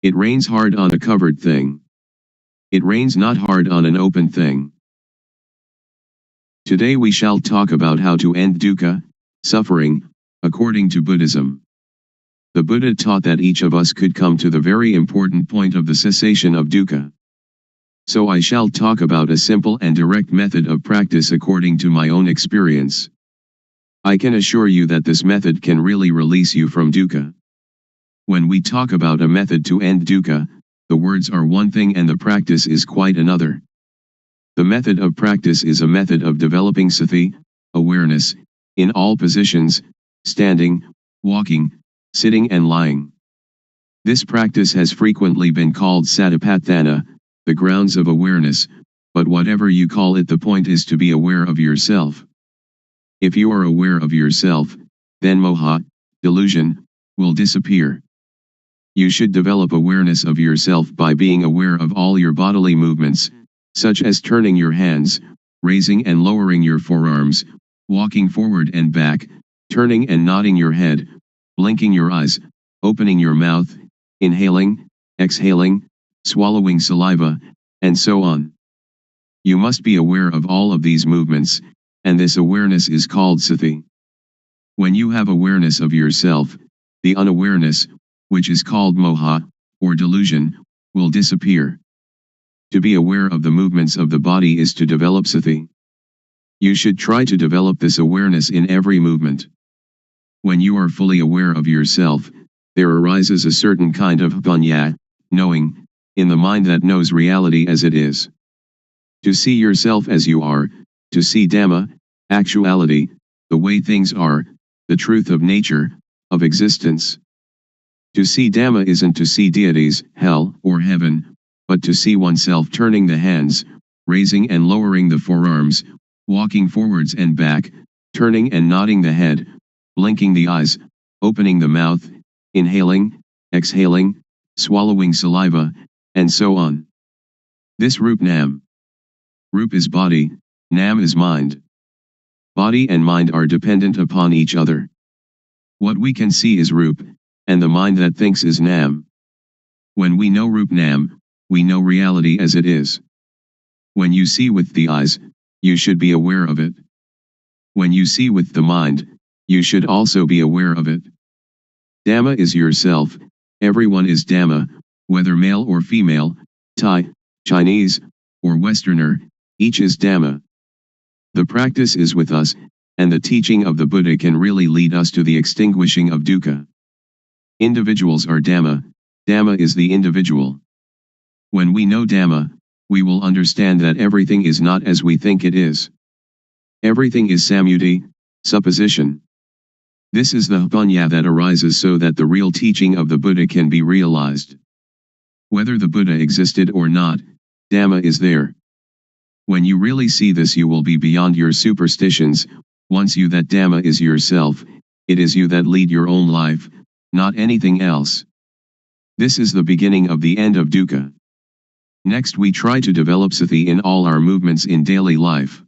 It rains hard on a covered thing. It rains not hard on an open thing. Today we shall talk about how to end dukkha, suffering, according to Buddhism. The Buddha taught that each of us could come to the very important point of the cessation of dukkha. So I shall talk about a simple and direct method of practice according to my own experience. I can assure you that this method can really release you from dukkha. When we talk about a method to end dukkha, the words are one thing and the practice is quite another. The method of practice is a method of developing sati, awareness, in all positions, standing, walking, sitting and lying. This practice has frequently been called satipatthana, the grounds of awareness, but whatever you call it, the point is to be aware of yourself. If you are aware of yourself, then moha, delusion, will disappear. You should develop awareness of yourself by being aware of all your bodily movements, such as turning your hands, raising and lowering your forearms, walking forward and back, turning and nodding your head, blinking your eyes, opening your mouth, inhaling, exhaling, swallowing saliva, and so on. You must be aware of all of these movements, and this awareness is called sati. When you have awareness of yourself, the unawareness, which is called moha, or delusion, will disappear. To be aware of the movements of the body is to develop sati. You should try to develop this awareness in every movement. When you are fully aware of yourself, there arises a certain kind of panya, knowing, in the mind that knows reality as it is. To see yourself as you are, to see Dhamma, actuality, the way things are, the truth of nature, of existence. To see Dhamma isn't to see deities, hell, or heaven, but to see oneself turning the hands, raising and lowering the forearms, walking forwards and back, turning and nodding the head, blinking the eyes, opening the mouth, inhaling, exhaling, swallowing saliva, and so on. This Rup Nam. Rup is body, Nam is mind. Body and mind are dependent upon each other. What we can see is Rup, and the mind that thinks is Nam. When we know Rup Nam, we know reality as it is. When you see with the eyes, you should be aware of it. When you see with the mind, you should also be aware of it. Dhamma is yourself, everyone is Dhamma, whether male or female, Thai, Chinese, or Westerner, each is Dhamma. The practice is with us, and the teaching of the Buddha can really lead us to the extinguishing of dukkha. Individuals are Dhamma, Dhamma is the individual. When we know Dhamma, we will understand that everything is not as we think it is. Everything is samyuti, supposition. This is the panya that arises so that the real teaching of the Buddha can be realized. Whether the Buddha existed or not, Dhamma is there. When you really see this, you will be beyond your superstitions. Once you that Dhamma is yourself, it is you that lead your own life, not anything else. This is the beginning of the end of dukkha. Next we try to develop sati in all our movements in daily life.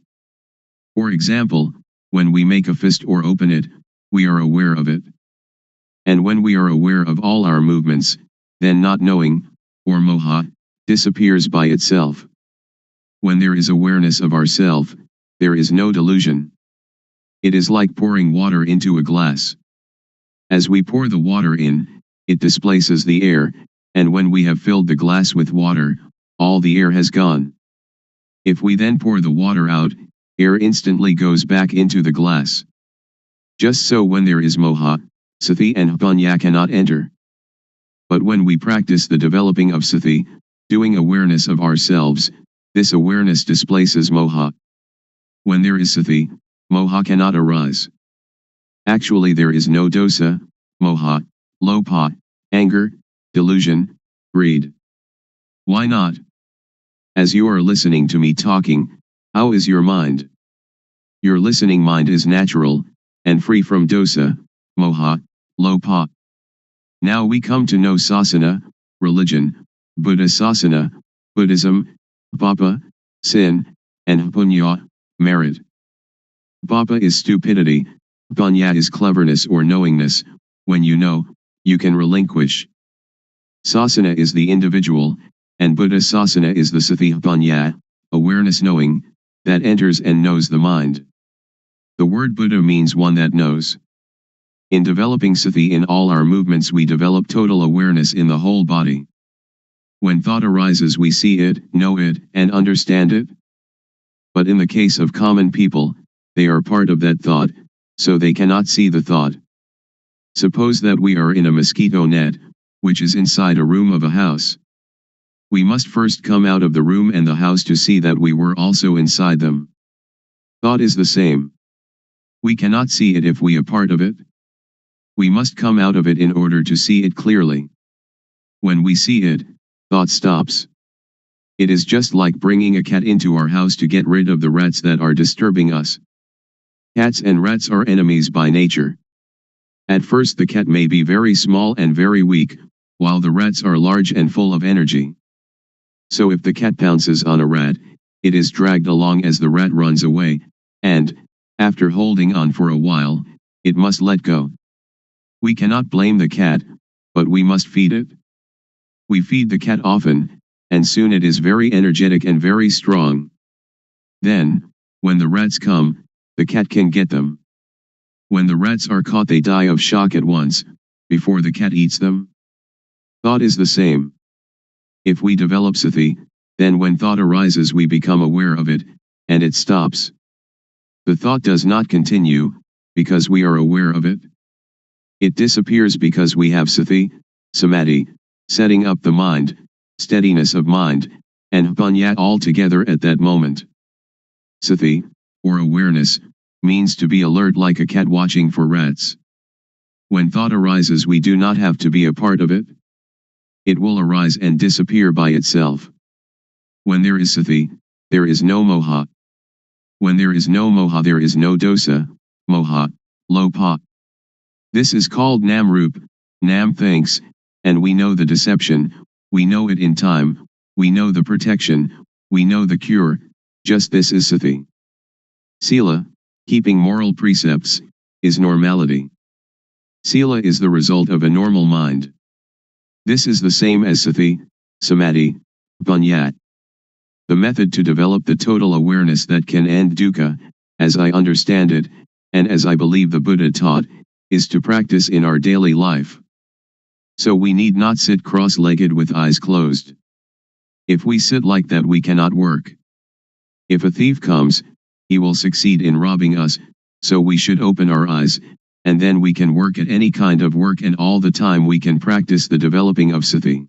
For example, when we make a fist or open it, we are aware of it. And when we are aware of all our movements, then not knowing, or moha, disappears by itself. When there is awareness of ourself, there is no delusion. It is like pouring water into a glass. As we pour the water in, it displaces the air, and when we have filled the glass with water, all the air has gone. If we then pour the water out, air instantly goes back into the glass. Just so when there is moha, sati and panya cannot enter. But when we practice the developing of sati, doing awareness of ourselves, this awareness displaces moha. When there is sati, moha cannot arise. Actually there is no dosa, moha, lopa, anger, delusion, greed. Why not? As you are listening to me talking, how is your mind? Your listening mind is natural, and free from dosa, moha, lopa. Now we come to know sasana, religion, Buddha sasana, Buddhism, papa, sin, and punya, merit. Papa is stupidity, punya is cleverness or knowingness. When you know, you can relinquish. Sasana is the individual, and Buddha sasana is the sati punya, awareness knowing, that enters and knows the mind. The word Buddha means one that knows. In developing sati in all our movements we develop total awareness in the whole body. When thought arises we see it, know it, and understand it. But in the case of common people, they are part of that thought, so they cannot see the thought. Suppose that we are in a mosquito net, which is inside a room of a house. We must first come out of the room and the house to see that we were also inside them. Thought is the same. We cannot see it if we are part of it. We must come out of it in order to see it clearly. When we see it, thought stops. It is just like bringing a cat into our house to get rid of the rats that are disturbing us. Cats and rats are enemies by nature. At first the cat may be very small and very weak, while the rats are large and full of energy. So if the cat pounces on a rat, it is dragged along as the rat runs away, and, after holding on for a while, it must let go. We cannot blame the cat, but we must feed it. We feed the cat often, and soon it is very energetic and very strong. Then, when the rats come, the cat can get them. When the rats are caught they die of shock at once, before the cat eats them. Thought is the same. If we develop sati, then when thought arises we become aware of it, and it stops. The thought does not continue, because we are aware of it. It disappears because we have sati, samadhi, setting up the mind, steadiness of mind, and punya all together at that moment. Sati, or awareness, means to be alert like a cat watching for rats. When thought arises we do not have to be a part of it. It will arise and disappear by itself. When there is sati, there is no moha. When there is no moha there is no dosa, moha, lopa. This is called nam-rup, nam thinks, and we know the deception, we know it in time, we know the protection, we know the cure, just this is sati. Sila, keeping moral precepts, is normality. Sila is the result of a normal mind. This is the same as sati, samadhi, punya. The method to develop the total awareness that can end dukkha, as I understand it, and as I believe the Buddha taught, is to practice in our daily life. So we need not sit cross-legged with eyes closed. If we sit like that we cannot work. If a thief comes, he will succeed in robbing us, so we should open our eyes, and then we can work at any kind of work and all the time we can practice the developing of sati.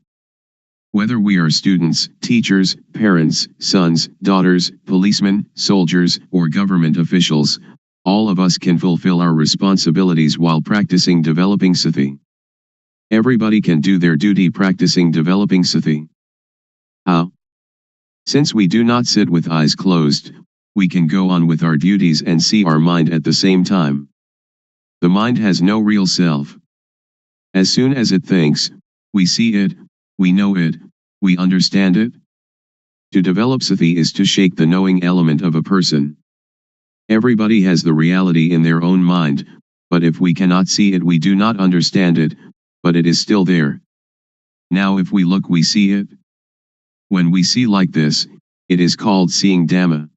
Whether we are students, teachers, parents, sons, daughters, policemen, soldiers, or government officials, all of us can fulfill our responsibilities while practicing developing sati. Everybody can do their duty practicing developing sati. How? Since we do not sit with eyes closed, we can go on with our duties and see our mind at the same time. The mind has no real self. As soon as it thinks, we see it, we know it, we understand it. To develop sati is to shake the knowing element of a person. Everybody has the reality in their own mind, but if we cannot see it we do not understand it, but it is still there. Now if we look we see it. When we see like this, it is called seeing Dhamma.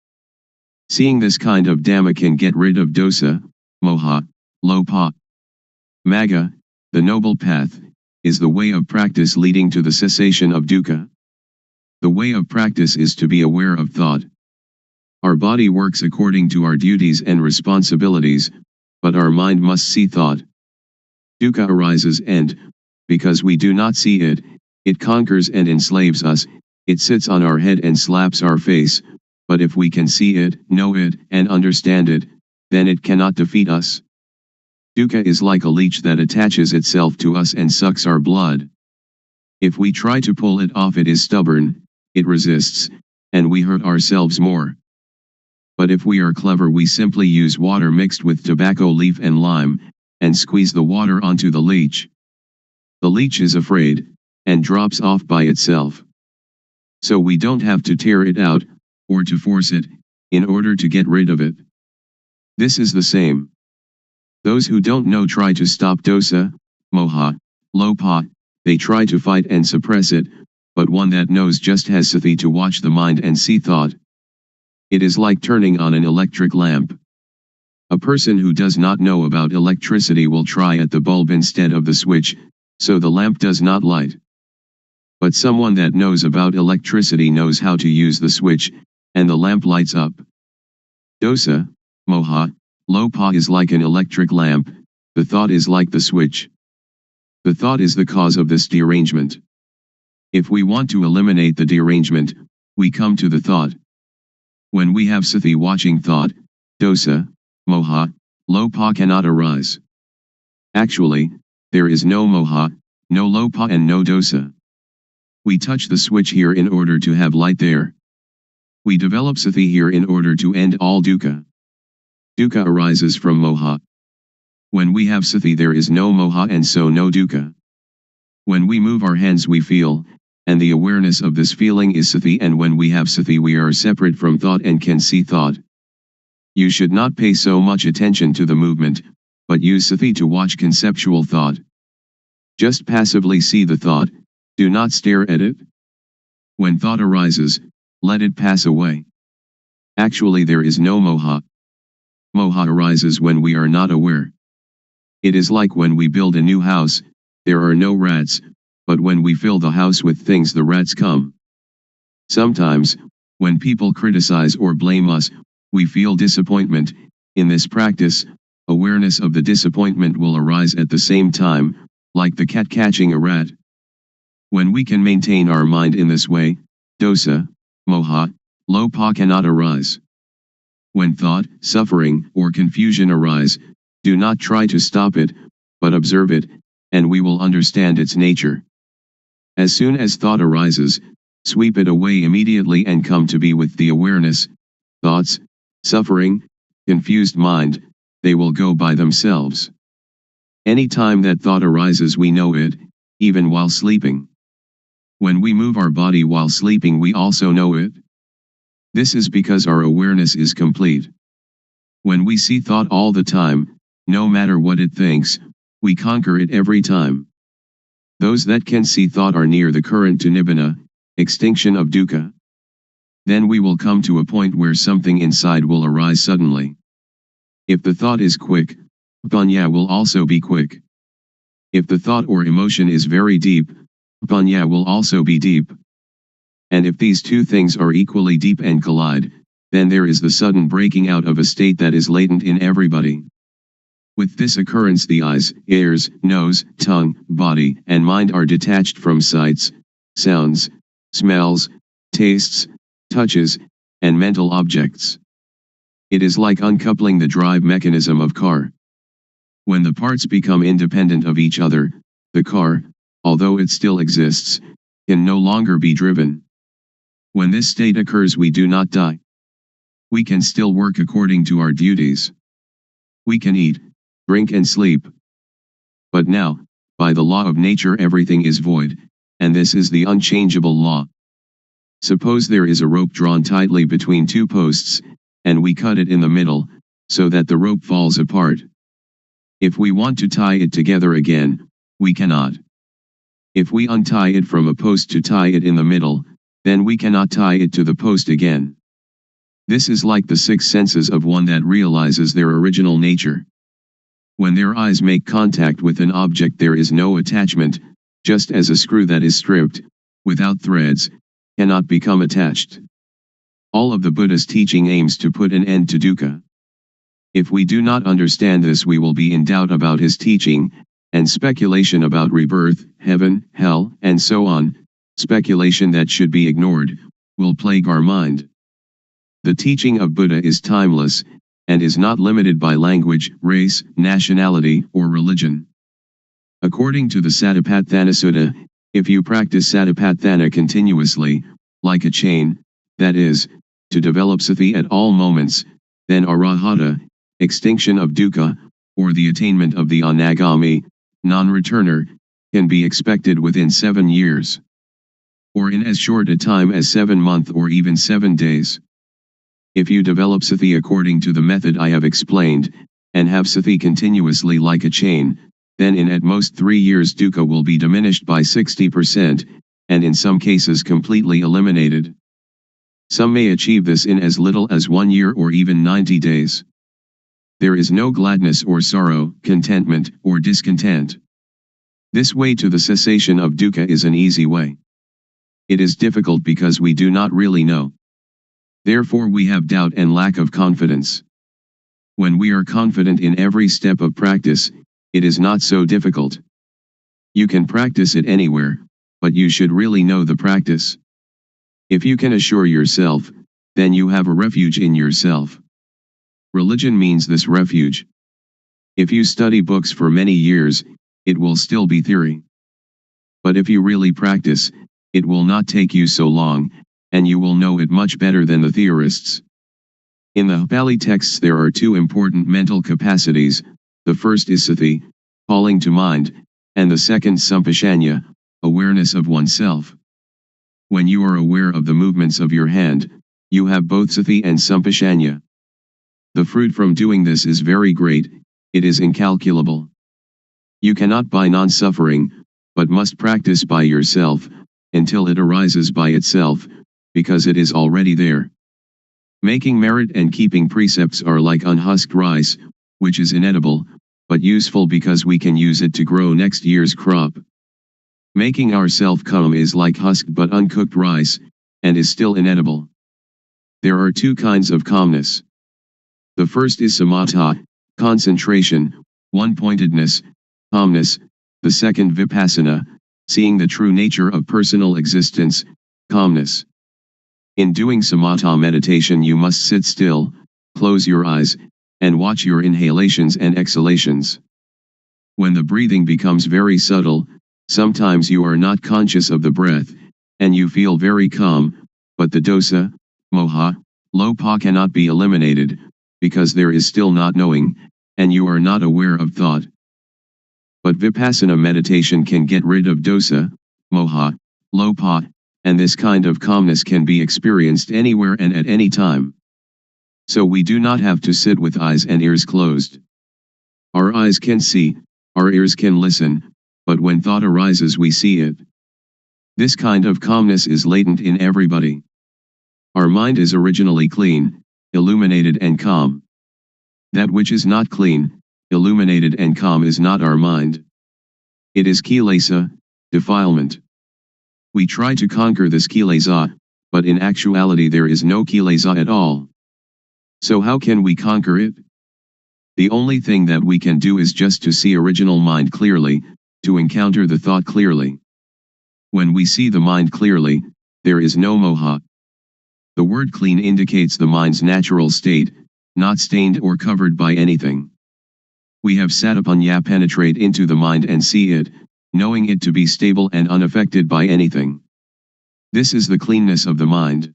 Seeing this kind of Dhamma can get rid of dosa, moha, lopa. Magga, the noble path, is the way of practice leading to the cessation of dukkha. The way of practice is to be aware of thought. Our body works according to our duties and responsibilities, but our mind must see thought. Dukkha arises and, because we do not see it, it conquers and enslaves us, it sits on our head and slaps our face, but if we can see it, know it, and understand it, then it cannot defeat us. Dukkha is like a leech that attaches itself to us and sucks our blood. If we try to pull it off, it is stubborn, it resists, and we hurt ourselves more. But if we are clever, we simply use water mixed with tobacco leaf and lime, and squeeze the water onto the leech. The leech is afraid, and drops off by itself. So we don't have to tear it out, or to force it, in order to get rid of it. This is the same. Those who don't know try to stop dosa, moha, lopa, they try to fight and suppress it, but one that knows just has sati to watch the mind and see thought. It is like turning on an electric lamp. A person who does not know about electricity will try at the bulb instead of the switch, so the lamp does not light. But someone that knows about electricity knows how to use the switch, and the lamp lights up. Dosa, moha, lopa is like an electric lamp, the thought is like the switch. The thought is the cause of this derangement. If we want to eliminate the derangement, we come to the thought. When we have sati watching thought, dosa, moha, lopa cannot arise. Actually, there is no moha, no lopa and no dosa. We touch the switch here in order to have light there. We develop sati here in order to end all dukkha. Dukkha arises from moha. When we have sati there is no moha and so no dukkha. When we move our hands we feel, and the awareness of this feeling is sati, and when we have sati we are separate from thought and can see thought. You should not pay so much attention to the movement, but use sati to watch conceptual thought. Just passively see the thought, do not stare at it. When thought arises, let it pass away. Actually there is no moha. Moha arises when we are not aware. It is like when we build a new house, there are no rats, but when we fill the house with things the rats come. Sometimes, when people criticize or blame us, we feel disappointment. In this practice, awareness of the disappointment will arise at the same time, like the cat catching a rat. When we can maintain our mind in this way, dosa, moha, lopa cannot arise. When thought, suffering, or confusion arise, do not try to stop it, but observe it, and we will understand its nature. As soon as thought arises, sweep it away immediately and come to be with the awareness. Thoughts, suffering, confused mind, they will go by themselves. Any time that thought arises we know it, even while sleeping. When we move our body while sleeping we also know it. This is because our awareness is complete. When we see thought all the time, no matter what it thinks, we conquer it every time. Those that can see thought are near the current to nibbana, extinction of dukkha. Then we will come to a point where something inside will arise suddenly. If the thought is quick, panya will also be quick. If the thought or emotion is very deep, panya will also be deep. And if these two things are equally deep and collide, then there is the sudden breaking out of a state that is latent in everybody. With this occurrence the eyes, ears, nose, tongue, body, and mind are detached from sights, sounds, smells, tastes, touches, and mental objects. It is like uncoupling the drive mechanism of car. When the parts become independent of each other, the car, although it still exists, can no longer be driven. When this state occurs we do not die. We can still work according to our duties. We can eat, drink and sleep. But now, by the law of nature everything is void, and this is the unchangeable law. Suppose there is a rope drawn tightly between two posts, and we cut it in the middle, so that the rope falls apart. If we want to tie it together again, we cannot. If we untie it from a post to tie it in the middle, then we cannot tie it to the post again. This is like the six senses of one that realizes their original nature. When their eyes make contact with an object there is no attachment, just as a screw that is stripped, without threads, cannot become attached. All of the Buddha's teaching aims to put an end to dukkha. If we do not understand this we will be in doubt about his teaching, and speculation about rebirth, heaven, hell, and so on, speculation that should be ignored, will plague our mind. The teaching of Buddha is timeless, and is not limited by language, race, nationality, or religion. According to the Satipatthana Sutta, if you practice Satipatthana continuously, like a chain, that is, to develop sati at all moments, then arahata, extinction of dukkha, or the attainment of the anagami, non-returner, can be expected within 7 years. Or in as short a time as 7 months or even 7 days. If you develop sati according to the method I have explained, and have sati continuously like a chain, then in at most 3 years dukkha will be diminished by 60%, and in some cases completely eliminated. Some may achieve this in as little as 1 year or even 90 days. There is no gladness or sorrow, contentment or discontent. This way to the cessation of dukkha is an easy way. It is difficult because we do not really know. Therefore we have doubt and lack of confidence. When we are confident in every step of practice, it is not so difficult. You can practice it anywhere, but you should really know the practice. If you can assure yourself, then you have a refuge in yourself. Religion means this refuge. If you study books for many years, it will still be theory. But if you really practice, it will not take you so long, and you will know it much better than the theorists. In the Pali texts there are 2 important mental capacities, the first is sati, calling to mind, and the second sampashanya, awareness of oneself. When you are aware of the movements of your hand, you have both sati and sampashanya. The fruit from doing this is very great, it is incalculable. You cannot buy non-suffering, but must practice by yourself, until it arises by itself, because it is already there. Making merit and keeping precepts are like unhusked rice, which is inedible, but useful because we can use it to grow next year's crop. Making ourself calm is like husked but uncooked rice, and is still inedible. There are 2 kinds of calmness. The first is samatha, concentration, one-pointedness, calmness, the second vipassana, seeing the true nature of personal existence, calmness. In doing samatha meditation you must sit still, close your eyes, and watch your inhalations and exhalations. When the breathing becomes very subtle, sometimes you are not conscious of the breath, and you feel very calm, but the dosa, moha, lopa cannot be eliminated, because there is still not knowing, and you are not aware of thought. But vipassana meditation can get rid of dosa, moha, lopa, and this kind of calmness can be experienced anywhere and at any time. So we do not have to sit with eyes and ears closed. Our eyes can see, our ears can listen, but when thought arises we see it. This kind of calmness is latent in everybody. Our mind is originally clean, illuminated and calm. That which is not clean, illuminated and calm is not our mind. It is kilesa, defilement. We try to conquer this kilesa, but in actuality there is no kilesa at all. So how can we conquer it? The only thing that we can do is just to see original mind clearly, to encounter the thought clearly. When we see the mind clearly, there is no moha. The word clean indicates the mind's natural state, not stained or covered by anything. We have satipanya penetrate into the mind and see it, knowing it to be stable and unaffected by anything. This is the cleanness of the mind.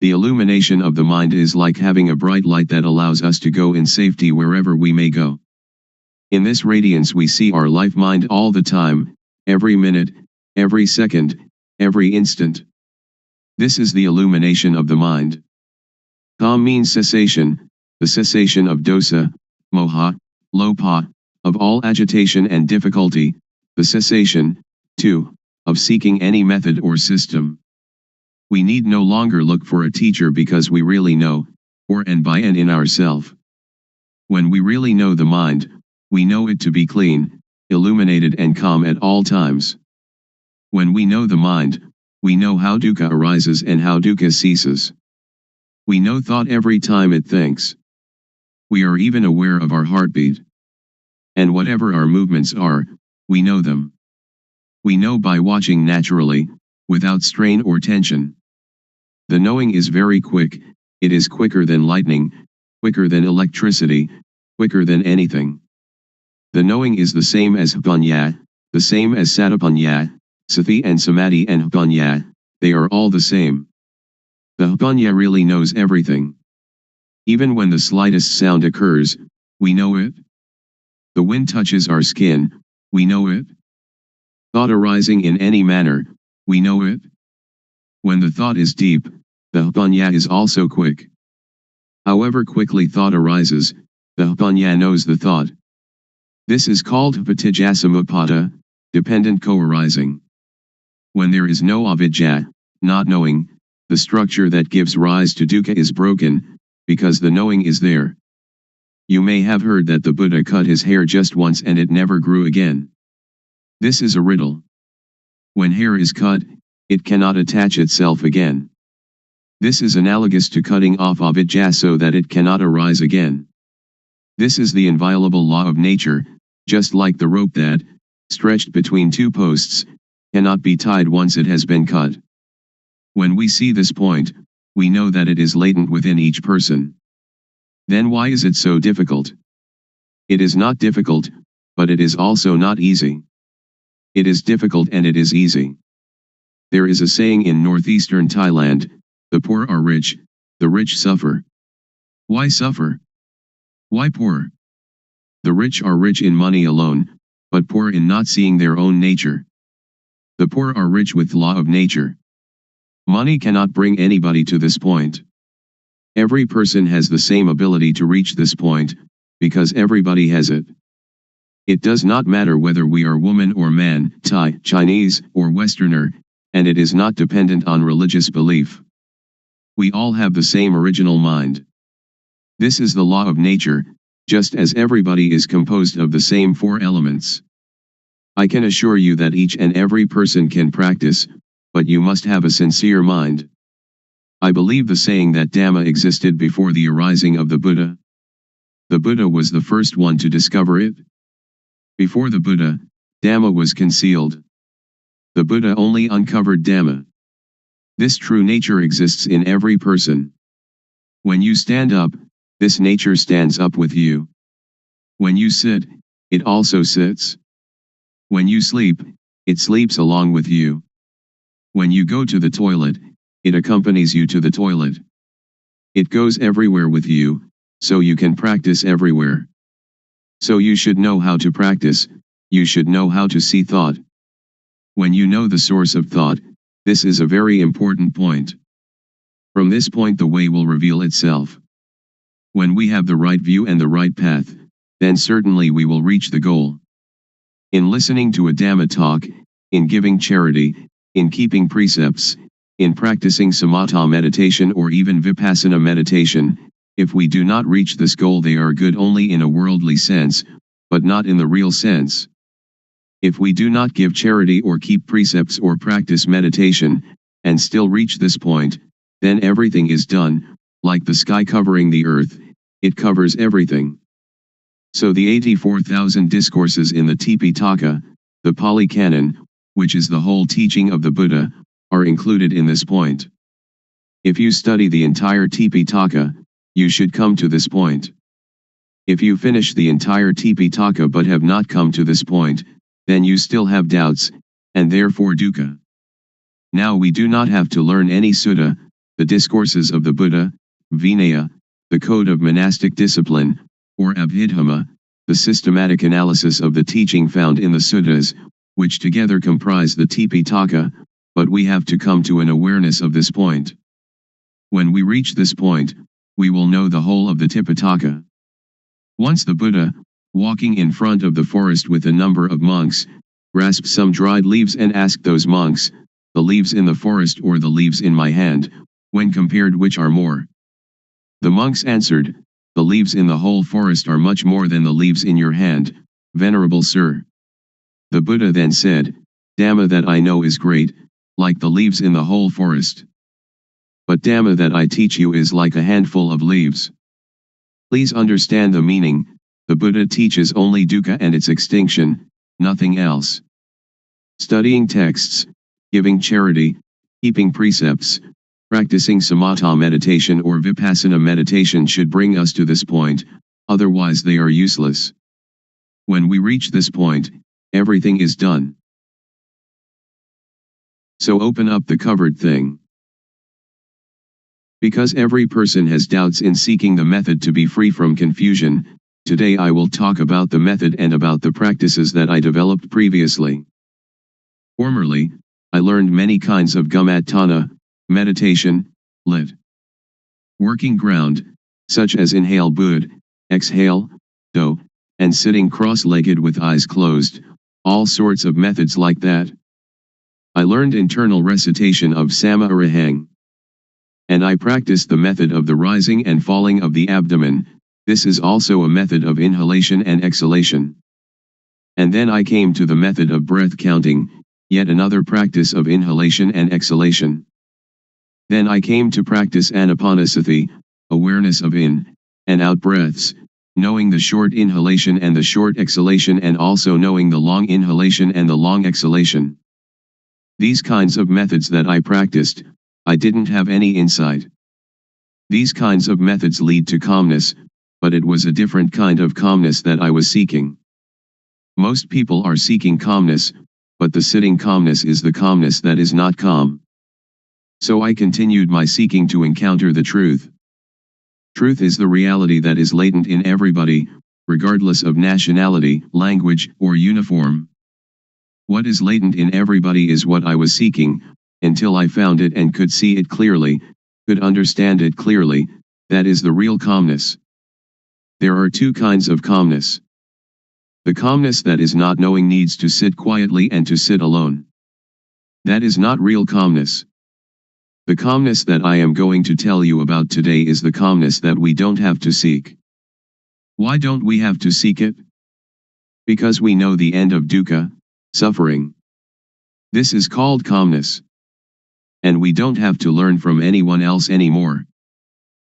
The illumination of the mind is like having a bright light that allows us to go in safety wherever we may go. In this radiance we see our life mind all the time, every minute, every second, every instant. This is the illumination of the mind. Calm means cessation, the cessation of dosa, moha, lopa, of all agitation and difficulty, the cessation, too, of seeking any method or system. We need no longer look for a teacher because we really know, or and by and in ourself. When we really know the mind, we know it to be clean, illuminated and calm at all times. When we know the mind, we know how dukkha arises and how dukkha ceases. We know thought every time it thinks. We are even aware of our heartbeat. And whatever our movements are, we know them. We know by watching naturally, without strain or tension. The knowing is very quick, it is quicker than lightning, quicker than electricity, quicker than anything. The knowing is the same as Hpanya, the same as Satipanya, Sati and Samadhi and Hpanya, they are all the same. The Hpanya really knows everything. Even when the slightest sound occurs, we know it. The wind touches our skin, we know it. Thought arising in any manner, we know it. When the thought is deep, the Hpanya is also quick. However quickly thought arises, the Hpanya knows the thought. This is called Hpatijassamuppada, dependent co-arising. When there is no avidya, not knowing, the structure that gives rise to dukkha is broken, because the knowing is there. You may have heard that the Buddha cut his hair just once and it never grew again. This is a riddle. When hair is cut, it cannot attach itself again. This is analogous to cutting off avidya so that it cannot arise again. This is the inviolable law of nature, just like the rope that, stretched between two posts, cannot be tied once it has been cut. When we see this point, we know that it is latent within each person. Then why is it so difficult? It is not difficult, but it is also not easy. It is difficult and it is easy. There is a saying in northeastern Thailand, the poor are rich, the rich suffer. Why suffer? Why poor? The rich are rich in money alone, but poor in not seeing their own nature. The poor are rich with law of nature. Money cannot bring anybody to this point. Every person has the same ability to reach this point, because everybody has it. It does not matter whether we are woman or man, Thai, Chinese, or Westerner, and it is not dependent on religious belief. We all have the same original mind. This is the law of nature, just as everybody is composed of the same four elements. I can assure you that each and every person can practice, but you must have a sincere mind. I believe the saying that Dhamma existed before the arising of the Buddha. The Buddha was the first one to discover it. Before the Buddha, Dhamma was concealed. The Buddha only uncovered Dhamma. This true nature exists in every person. When you stand up, this nature stands up with you. When you sit, it also sits. When you sleep, it sleeps along with you. When you go to the toilet, it accompanies you to the toilet. It goes everywhere with you, so you can practice everywhere. So you should know how to practice, you should know how to see thought. When you know the source of thought, this is a very important point. From this point the way will reveal itself. When we have the right view and the right path, then certainly we will reach the goal. In listening to a Dhamma talk, in giving charity, in keeping precepts, in practicing samatha meditation or even Vipassana meditation, if we do not reach this goal they are good only in a worldly sense, but not in the real sense. If we do not give charity or keep precepts or practice meditation, and still reach this point, then everything is done, like the sky covering the earth, it covers everything. So the 84,000 discourses in the Tipitaka, the Pali Canon, which is the whole teaching of the Buddha, are included in this point. If you study the entire Tipitaka, you should come to this point. If you finish the entire Tipitaka but have not come to this point, then you still have doubts, and therefore dukkha. Now we do not have to learn any sutta, the discourses of the Buddha, Vinaya, the code of monastic discipline, or Abhidhamma, the systematic analysis of the teaching found in the suttas, which together comprise the Tipitaka, but we have to come to an awareness of this point. When we reach this point, we will know the whole of the Tipitaka. Once the Buddha, walking in front of the forest with a number of monks, grasped some dried leaves and asked those monks, the leaves in the forest or the leaves in my hand, when compared which are more? The monks answered, the leaves in the whole forest are much more than the leaves in your hand, venerable sir. The Buddha then said, Dhamma that I know is great, like the leaves in the whole forest. But Dhamma that I teach you is like a handful of leaves. Please understand the meaning, the Buddha teaches only dukkha and its extinction, nothing else. Studying texts, giving charity, keeping precepts, Practicing samatha meditation or vipassana meditation should bring us to this point, otherwise they are useless. When we reach this point, everything is done. So open up the covered thing. Because every person has doubts in seeking the method to be free from confusion, today I will talk about the method and about the practices that I developed previously. Formerly, I learned many kinds of gumatana, meditation, lit. Working ground, such as inhale bud, exhale, do, and sitting cross-legged with eyes closed, all sorts of methods like that. I learned internal recitation of Sama Arahang. And I practiced the method of the rising and falling of the abdomen. This is also a method of inhalation and exhalation. And then I came to the method of breath counting, yet another practice of inhalation and exhalation. Then I came to practice anapanasati, awareness of in and out breaths, knowing the short inhalation and the short exhalation and also knowing the long inhalation and the long exhalation. These kinds of methods that I practiced, I didn't have any insight. These kinds of methods lead to calmness, but it was a different kind of calmness that I was seeking. Most people are seeking calmness, but the sitting calmness is the calmness that is not calm. So I continued my seeking to encounter the truth. Truth is the reality that is latent in everybody, regardless of nationality, language, or uniform. What is latent in everybody is what I was seeking, until I found it and could see it clearly, could understand it clearly. That is the real calmness. There are two kinds of calmness. The calmness that is not knowing needs to sit quietly and to sit alone. That is not real calmness. The calmness that I am going to tell you about today is the calmness that we don't have to seek. Why don't we have to seek it? Because we know the end of dukkha, suffering. This is called calmness. And we don't have to learn from anyone else anymore.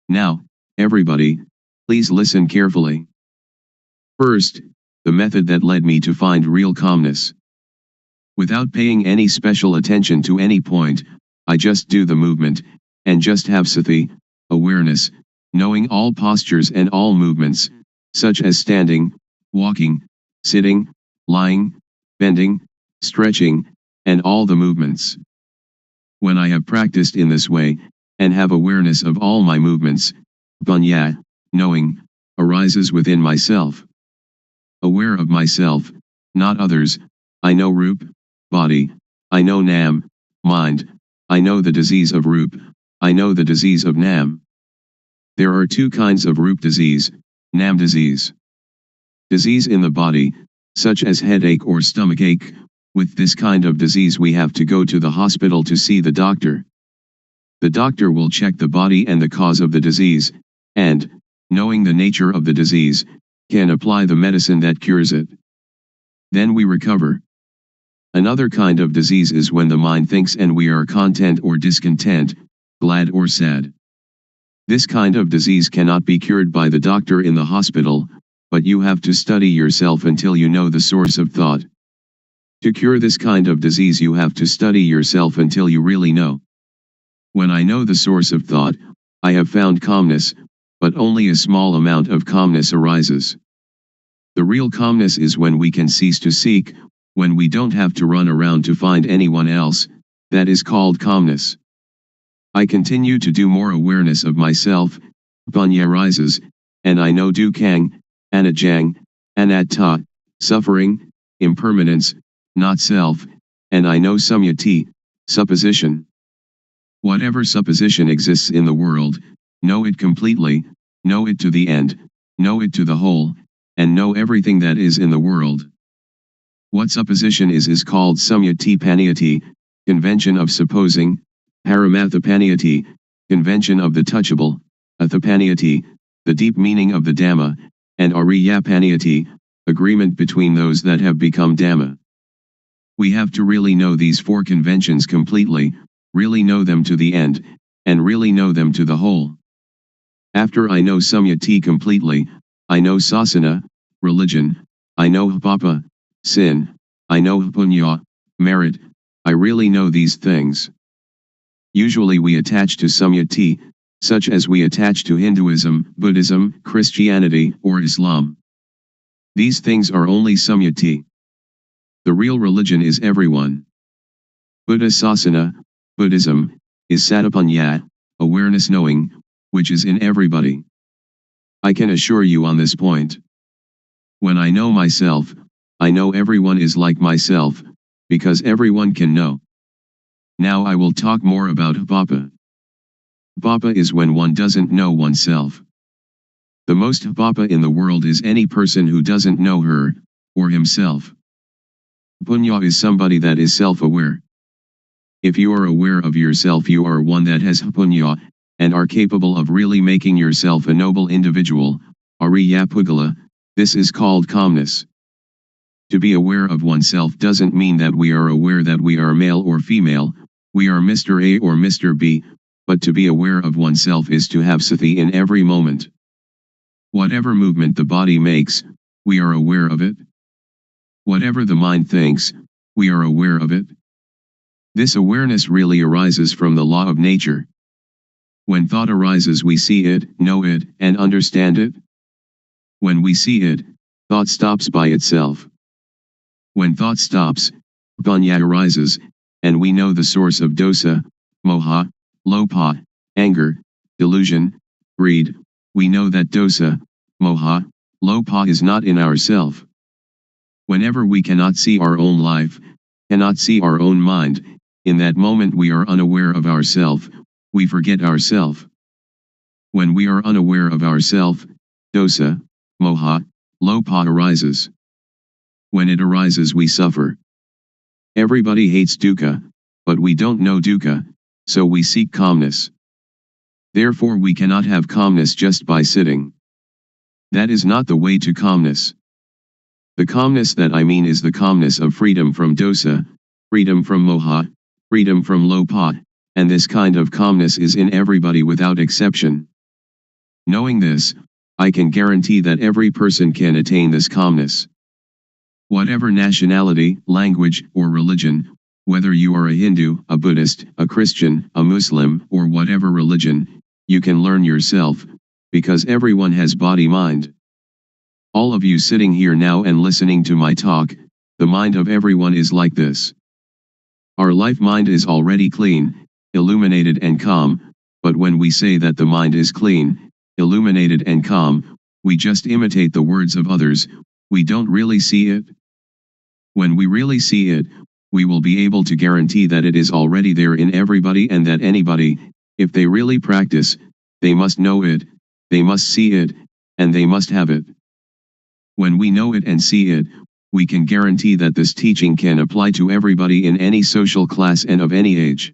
Now, everybody, please listen carefully. First, the method that led me to find real calmness. Without paying any special attention to any point, I just do the movement, and just have sati, awareness, knowing all postures and all movements, such as standing, walking, sitting, lying, bending, stretching, and all the movements. When I have practiced in this way, and have awareness of all my movements, panya, knowing, arises within myself. Aware of myself, not others, I know rup, body, I know nam, mind, I know the disease of rup, I know the disease of nam. There are two kinds of rup disease, nam disease. Disease in the body, such as headache or stomachache. With this kind of disease we have to go to the hospital to see the doctor. The doctor will check the body and the cause of the disease, and, knowing the nature of the disease, can apply the medicine that cures it. Then we recover. Another kind of disease is when the mind thinks and we are content or discontent, glad or sad. This kind of disease cannot be cured by the doctor in the hospital, but you have to study yourself until you know the source of thought. To cure this kind of disease you have to study yourself until you really know. When I know the source of thought, I have found calmness, but only a small amount of calmness arises. The real calmness is when we can cease to seek, when we don't have to run around to find anyone else, that is called calmness. I continue to do more awareness of myself, panya rises, and I know dukkang, anajang, anatta, suffering, impermanence, not self, and I know samyati, supposition. Whatever supposition exists in the world, know it completely, know it to the end, know it to the whole, and know everything that is in the world. What supposition is called samyati paniyati, convention of supposing, paramathapaniyati, convention of the touchable, athapaniyati, the deep meaning of the Dhamma, and ariyapaniyati, agreement between those that have become Dhamma. We have to really know these four conventions completely, really know them to the end, and really know them to the whole. After I know samyati completely, I know sasana, religion, I know papa, sin, I know punya, merit, I really know these things. Usually we attach to samyati, such as we attach to Hinduism, Buddhism, Christianity, or Islam. These things are only samyati. The real religion is everyone. Buddha Sasana, Buddhism, is satapanya, awareness knowing, which is in everybody. I can assure you on this point. When I know myself, I know everyone is like myself, because everyone can know. Now I will talk more about vipapa. Vipapa is when one doesn't know oneself. The most vipapa in the world is any person who doesn't know her, or himself. Punya is somebody that is self-aware. If you are aware of yourself, you are one that has punya, and are capable of really making yourself a noble individual, Ariya Pugala. This is called calmness. To be aware of oneself doesn't mean that we are aware that we are male or female, we are Mr. A or Mr. B, but to be aware of oneself is to have sati in every moment. Whatever movement the body makes, we are aware of it. Whatever the mind thinks, we are aware of it. This awareness really arises from the law of nature. When thought arises, we see it, know it, and understand it. When we see it, thought stops by itself. When thought stops, punya arises, and we know the source of dosa, moha, lopa, anger, delusion, greed. We know that dosa, moha, lopa is not in ourself. Whenever we cannot see our own life, cannot see our own mind, in that moment we are unaware of ourself, we forget ourself. When we are unaware of ourself, dosa, moha, lopa arises. When it arises, we suffer. Everybody hates dukkha, but we don't know dukkha, so we seek calmness. Therefore we cannot have calmness just by sitting. That is not the way to calmness. The calmness that I mean is the calmness of freedom from dosa, freedom from moha, freedom from lopa, and this kind of calmness is in everybody without exception. Knowing this, I can guarantee that every person can attain this calmness. Whatever nationality, language, or religion, whether you are a Hindu, a Buddhist, a Christian, a Muslim, or whatever religion, you can learn yourself, because everyone has body-mind. All of you sitting here now and listening to my talk, the mind of everyone is like this. Our life mind is already clean, illuminated and calm, but when we say that the mind is clean, illuminated and calm, we just imitate the words of others, we don't really see it. When we really see it, we will be able to guarantee that it is already there in everybody and that anybody, if they really practice, they must know it, they must see it, and they must have it. When we know it and see it, we can guarantee that this teaching can apply to everybody in any social class and of any age.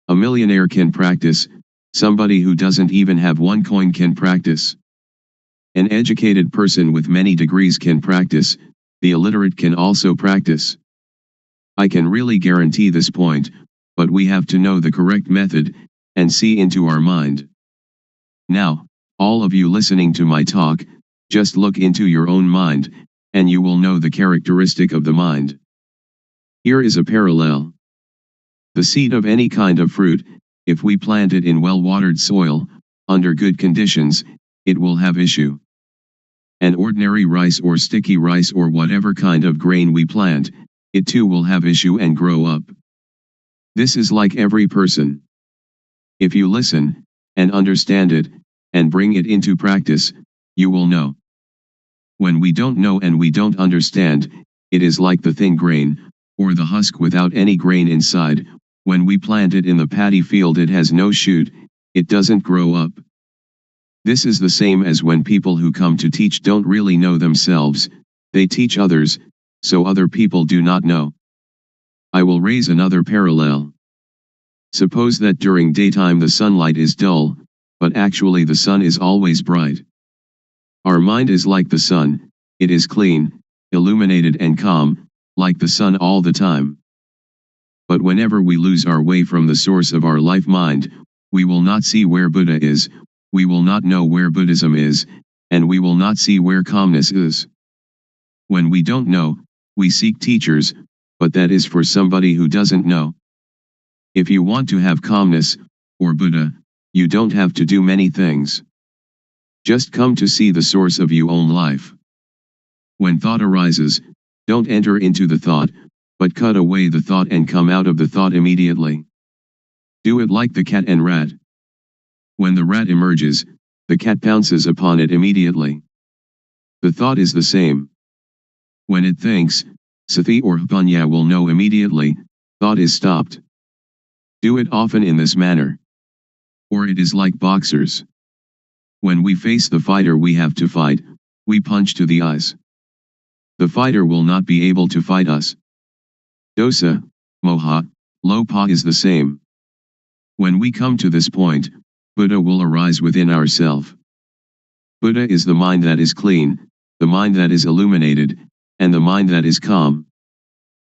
A millionaire can practice, somebody who doesn't even have one coin can practice. An educated person with many degrees can practice, the illiterate can also practice. I can really guarantee this point, but we have to know the correct method, and see into our mind. Now, all of you listening to my talk, just look into your own mind, and you will know the characteristic of the mind. Here is a parallel. The seed of any kind of fruit, if we plant it in well-watered soil, under good conditions, it will have issue. An ordinary rice or sticky rice or whatever kind of grain we plant, it too will have issue and grow up. This is like every person. If you listen, and understand it, and bring it into practice, you will know. When we don't know and we don't understand, it is like the thin grain, or the husk without any grain inside. When we plant it in the paddy field, it has no shoot, it doesn't grow up. This is the same as when people who come to teach don't really know themselves, they teach others, so other people do not know. I will raise another parallel. Suppose that during daytime the sunlight is dull, but actually the sun is always bright. Our mind is like the sun, it is clean, illuminated and calm, like the sun all the time. But whenever we lose our way from the source of our life mind, we will not see where Buddha is, we will not know where Buddhism is, and we will not see where calmness is. When we don't know, we seek teachers, but that is for somebody who doesn't know. If you want to have calmness, or Buddha, you don't have to do many things. Just come to see the source of your own life. When thought arises, don't enter into the thought, but cut away the thought and come out of the thought immediately. Do it like the cat and rat. When the rat emerges, the cat pounces upon it immediately. The thought is the same. When it thinks, sati or panya will know immediately, thought is stopped. Do it often in this manner. Or it is like boxers. When we face the fighter we have to fight, we punch to the eyes. The fighter will not be able to fight us. Dosa, moha, lopa is the same. When we come to this point, Buddha will arise within ourself. Buddha is the mind that is clean, the mind that is illuminated, and the mind that is calm.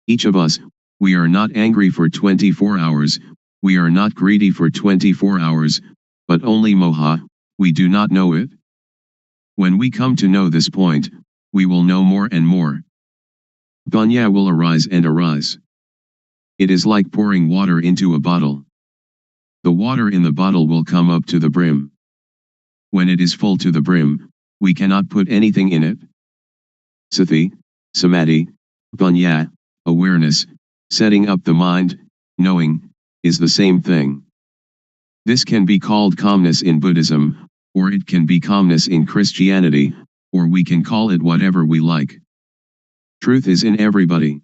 Each of us, we are not angry for 24 hours, we are not greedy for 24 hours, but only moha, we do not know it. When we come to know this point, we will know more and more. Panya will arise and arise. It is like pouring water into a bottle. The water in the bottle will come up to the brim. When it is full to the brim, we cannot put anything in it. Sati, samadhi, panya, awareness, setting up the mind, knowing, is the same thing. This can be called calmness in Buddhism, or it can be calmness in Christianity, or we can call it whatever we like. Truth is in everybody.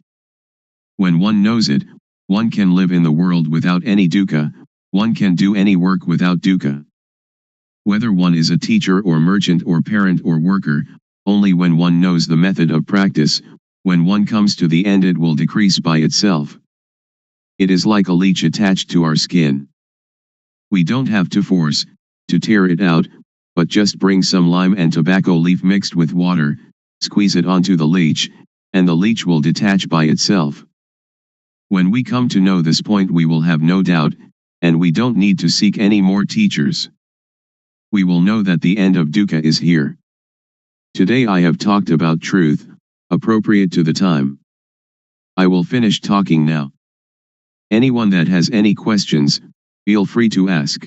When one knows it, one can live in the world without any dukkha, one can do any work without dukkha. Whether one is a teacher or merchant or parent or worker, only when one knows the method of practice, when one comes to the end it will decrease by itself. It is like a leech attached to our skin. We don't have to force, to tear it out, but just bring some lime and tobacco leaf mixed with water, squeeze it onto the leech, and the leech will detach by itself. When we come to know this point we will have no doubt, and we don't need to seek any more teachers. We will know that the end of dukkha is here. Today I have talked about truth, appropriate to the time. I will finish talking now. Anyone that has any questions, feel free to ask.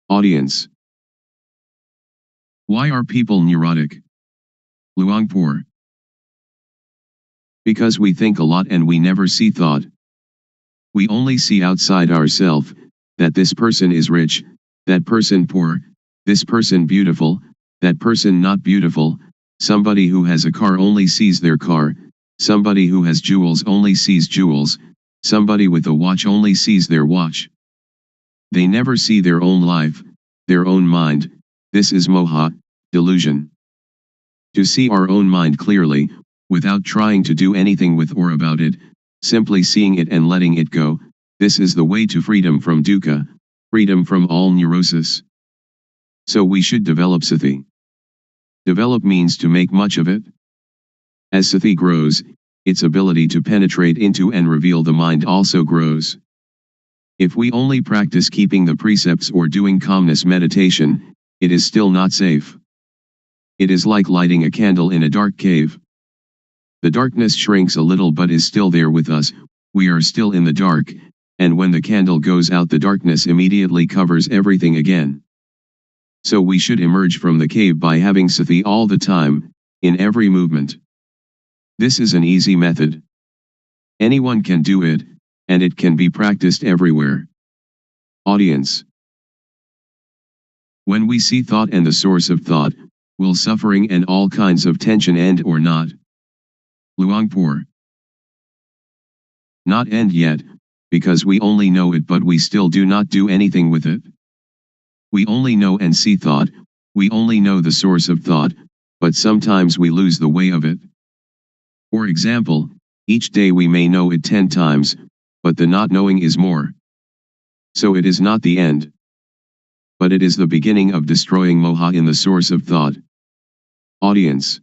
Audience. Why are people neurotic? Luangpor. Because we think a lot and we never see thought. We only see outside ourselves, that this person is rich, that person poor, this person beautiful, that person not beautiful, somebody who has a car only sees their car, somebody who has jewels only sees jewels, somebody with a watch only sees their watch. They never see their own life, their own mind. This is moha, delusion. To see our own mind clearly, without trying to do anything with or about it, simply seeing it and letting it go, this is the way to freedom from dukkha, freedom from all neurosis. So we should develop sati. Develop means to make much of it. As sati grows, its ability to penetrate into and reveal the mind also grows. If we only practice keeping the precepts or doing calmness meditation, it is still not safe. It is like lighting a candle in a dark cave. The darkness shrinks a little but is still there with us, we are still in the dark, and when the candle goes out the darkness immediately covers everything again. So we should emerge from the cave by having sati all the time, in every movement. This is an easy method. Anyone can do it, and it can be practiced everywhere. Audience. When we see thought and the source of thought, will suffering and all kinds of tension end or not? Luangpor. Not end yet, because we only know it but we still do not do anything with it. We only know and see thought, we only know the source of thought, but sometimes we lose the way of it. For example, each day we may know it 10 times, but the not knowing is more. So it is not the end. But it is the beginning of destroying moha in the source of thought. Audience.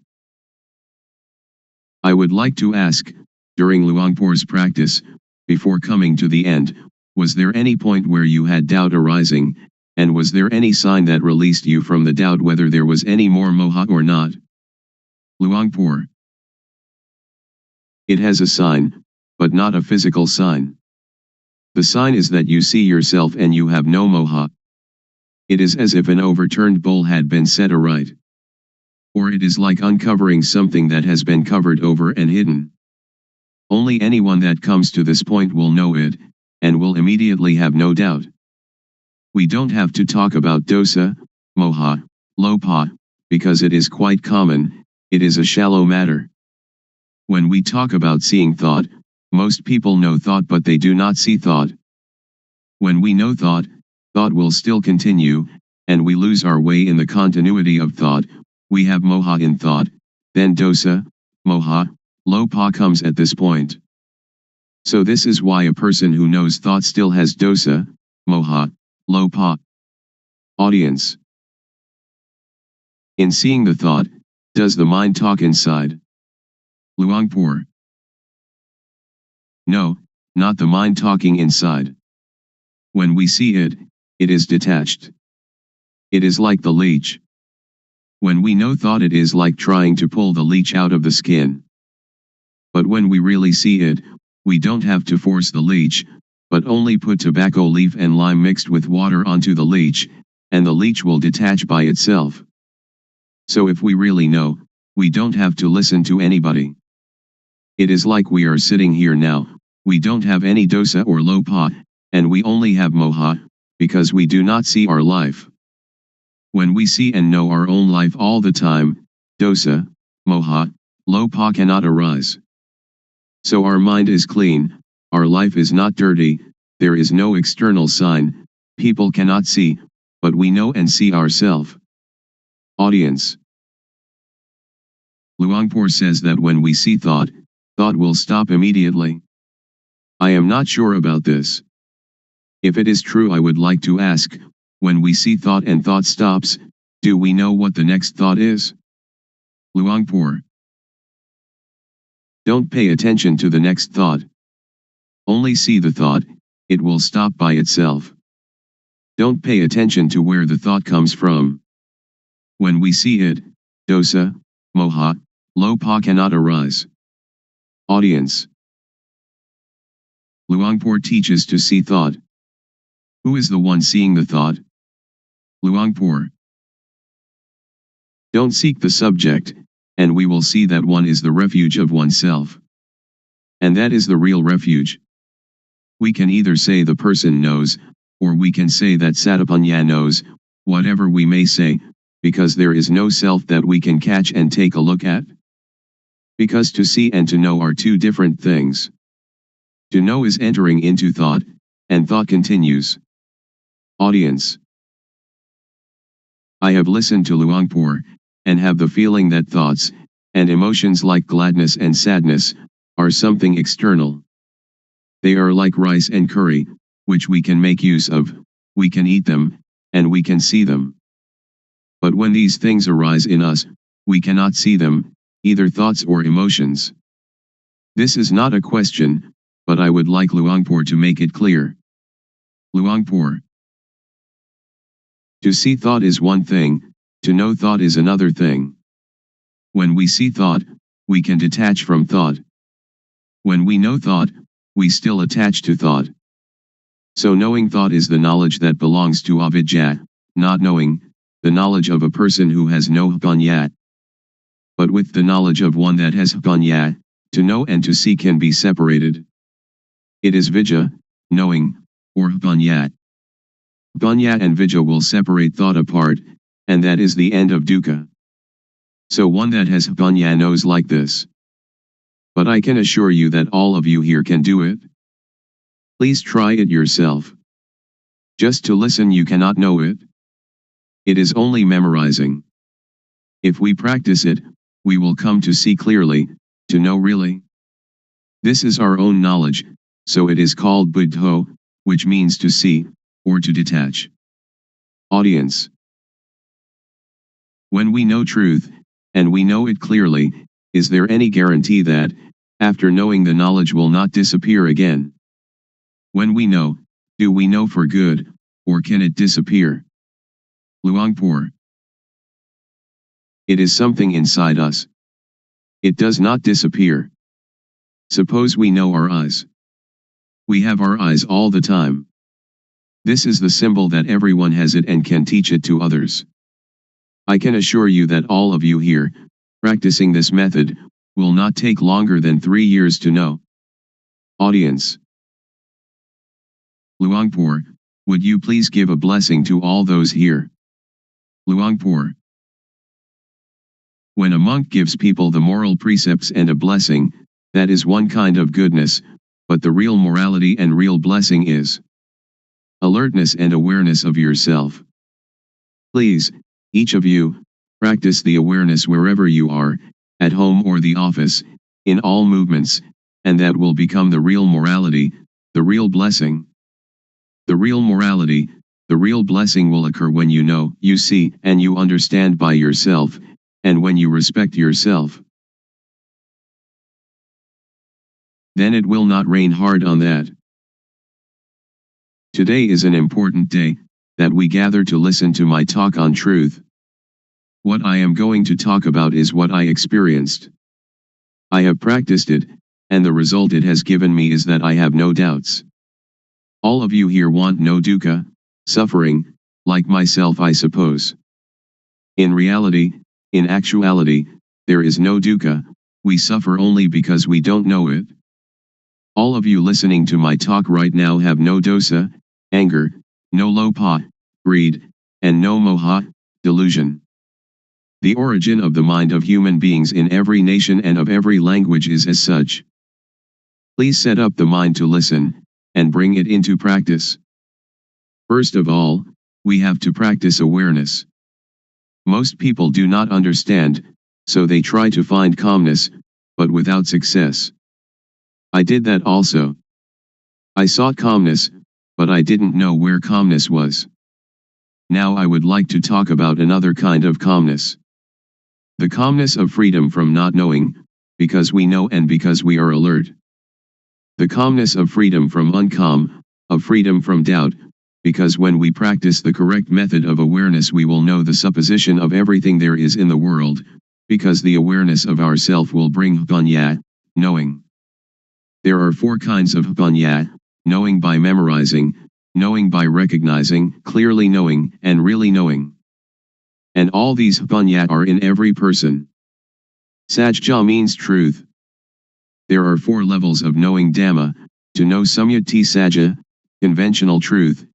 I would like to ask, during Luangpor's practice, before coming to the end, was there any point where you had doubt arising, and was there any sign that released you from the doubt whether there was any more moha or not? Luangpor. It has a sign, but not a physical sign. The sign is that you see yourself and you have no moha. It is as if an overturned bowl had been set aright. Or it is like uncovering something that has been covered over and hidden. Only anyone that comes to this point will know it, and will immediately have no doubt. We don't have to talk about dosa, moha, lopa, because it is quite common, it is a shallow matter. When we talk about seeing thought, most people know thought but they do not see thought. When we know thought, thought will still continue, and we lose our way in the continuity of thought. We have moha in thought, then dosa, moha, lopa comes at this point. So this is why a person who knows thought still has dosa, moha, lopa. Audience. In seeing the thought, does the mind talk inside? Luangpor. No, not the mind talking inside. When we see it, it is detached. It is like the leech. When we know thought, it is like trying to pull the leech out of the skin. But when we really see it, we don't have to force the leech, but only put tobacco leaf and lime mixed with water onto the leech, and the leech will detach by itself. So if we really know, we don't have to listen to anybody. It is like we are sitting here now, we don't have any dosa or lopa, and we only have moha, because we do not see our life. When we see and know our own life all the time, dosa, moha, lopa cannot arise. So our mind is clean, our life is not dirty, there is no external sign, people cannot see, but we know and see ourselves. Audience. Luangpor says that when we see thought, thought will stop immediately. I am not sure about this. If it is true, I would like to ask, when we see thought and thought stops, do we know what the next thought is? Luangpor. Don't pay attention to the next thought. Only see the thought, it will stop by itself. Don't pay attention to where the thought comes from. When we see it, dosa, moha, lopa cannot arise. Audience. Luangpor teaches to see thought. Who is the one seeing the thought? Luangpor. Don't seek the subject, and we will see that one is the refuge of oneself. And that is the real refuge. We can either say the person knows, or we can say that Satapanya knows, whatever we may say, because there is no self that we can catch and take a look at. Because to see and to know are two different things. To know is entering into thought, and thought continues. Audience. I have listened to Luangpor, and have the feeling that thoughts, and emotions like gladness and sadness, are something external. They are like rice and curry, which we can make use of, we can eat them, and we can see them. But when these things arise in us, we cannot see them, either thoughts or emotions. This is not a question, but I would like Luangpor to make it clear. Luangpor. To see thought is one thing, to know thought is another thing. When we see thought, we can detach from thought. When we know thought, we still attach to thought. So knowing thought is the knowledge that belongs to avidya, not knowing, the knowledge of a person who has no panya. But with the knowledge of one that has panya, to know and to see can be separated. It is vidya, knowing, or panya. Panya and vidya will separate thought apart, and that is the end of dukkha. So one that has panya knows like this. But I can assure you that all of you here can do it. Please try it yourself. Just to listen you cannot know it. It is only memorizing. If we practice it, we will come to see clearly, to know really. This is our own knowledge, so it is called buddho, which means to see, or to detach. Audience. When we know truth, and we know it clearly, is there any guarantee that, after knowing the knowledge will not disappear again? When we know, do we know for good, or can it disappear? Luangpor. It is something inside us. It does not disappear. Suppose we know our eyes. We have our eyes all the time. This is the symbol that everyone has it and can teach it to others. I can assure you that all of you here, practicing this method, will not take longer than 3 years to know. Audience. Luangpor, would you please give a blessing to all those here? Luangpor. When a monk gives people the moral precepts and a blessing, that is one kind of goodness, but the real morality and real blessing is alertness and awareness of yourself. Please, each of you, practice the awareness wherever you are, at home or the office, in all movements, and that will become the real morality, the real blessing. The real morality, the real blessing will occur when you know, you see, and you understand by yourself, and when you respect yourself. Then it will not rain hard on that. Today is an important day, that we gather to listen to my talk on truth. What I am going to talk about is what I experienced. I have practiced it, and the result it has given me is that I have no doubts. All of you here want no dukkha, suffering, like myself I suppose. In reality, in actuality, there is no dukkha, we suffer only because we don't know it. All of you listening to my talk right now have no dosa, anger, no lopha, greed, and no moha, delusion. The origin of the mind of human beings in every nation and of every language is as such. Please set up the mind to listen, and bring it into practice. First of all, we have to practice awareness. Most people do not understand, so they try to find calmness, but without success. I did that also. I sought calmness, but I didn't know where calmness was. Now I would like to talk about another kind of calmness. The calmness of freedom from not knowing, because we know and because we are alert. The calmness of freedom from uncalm, of freedom from doubt, because when we practice the correct method of awareness we will know the supposition of everything there is in the world, because the awareness of ourself will bring panya, knowing. There are 4 kinds of panya, knowing by memorizing, knowing by recognizing, clearly knowing, and really knowing. And all these panya are in every person. Sajja means truth. There are 4 levels of knowing Dhamma, to know Samyati Sajja, conventional truth,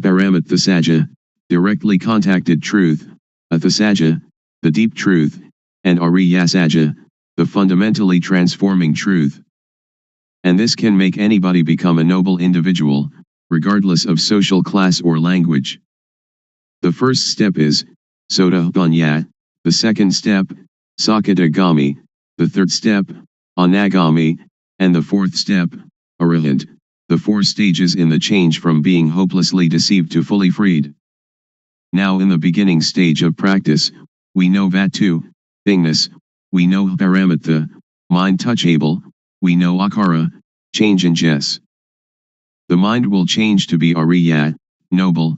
Paramatha Sajja, directly contacted truth, Athasajja, the deep truth, and Ariya Sajja, the fundamentally transforming truth. And this can make anybody become a noble individual, regardless of social class or language. The first step is Sotapanya, the second step, Sakadagami, the third step, Anagami, and the fourth step, Arahant, the 4 stages in the change from being hopelessly deceived to fully freed. Now in the beginning stage of practice, we know Vatu, thingness, we know Paramatha, mind touchable, we know Akara, change in Jess. The mind will change to be Ariya, noble,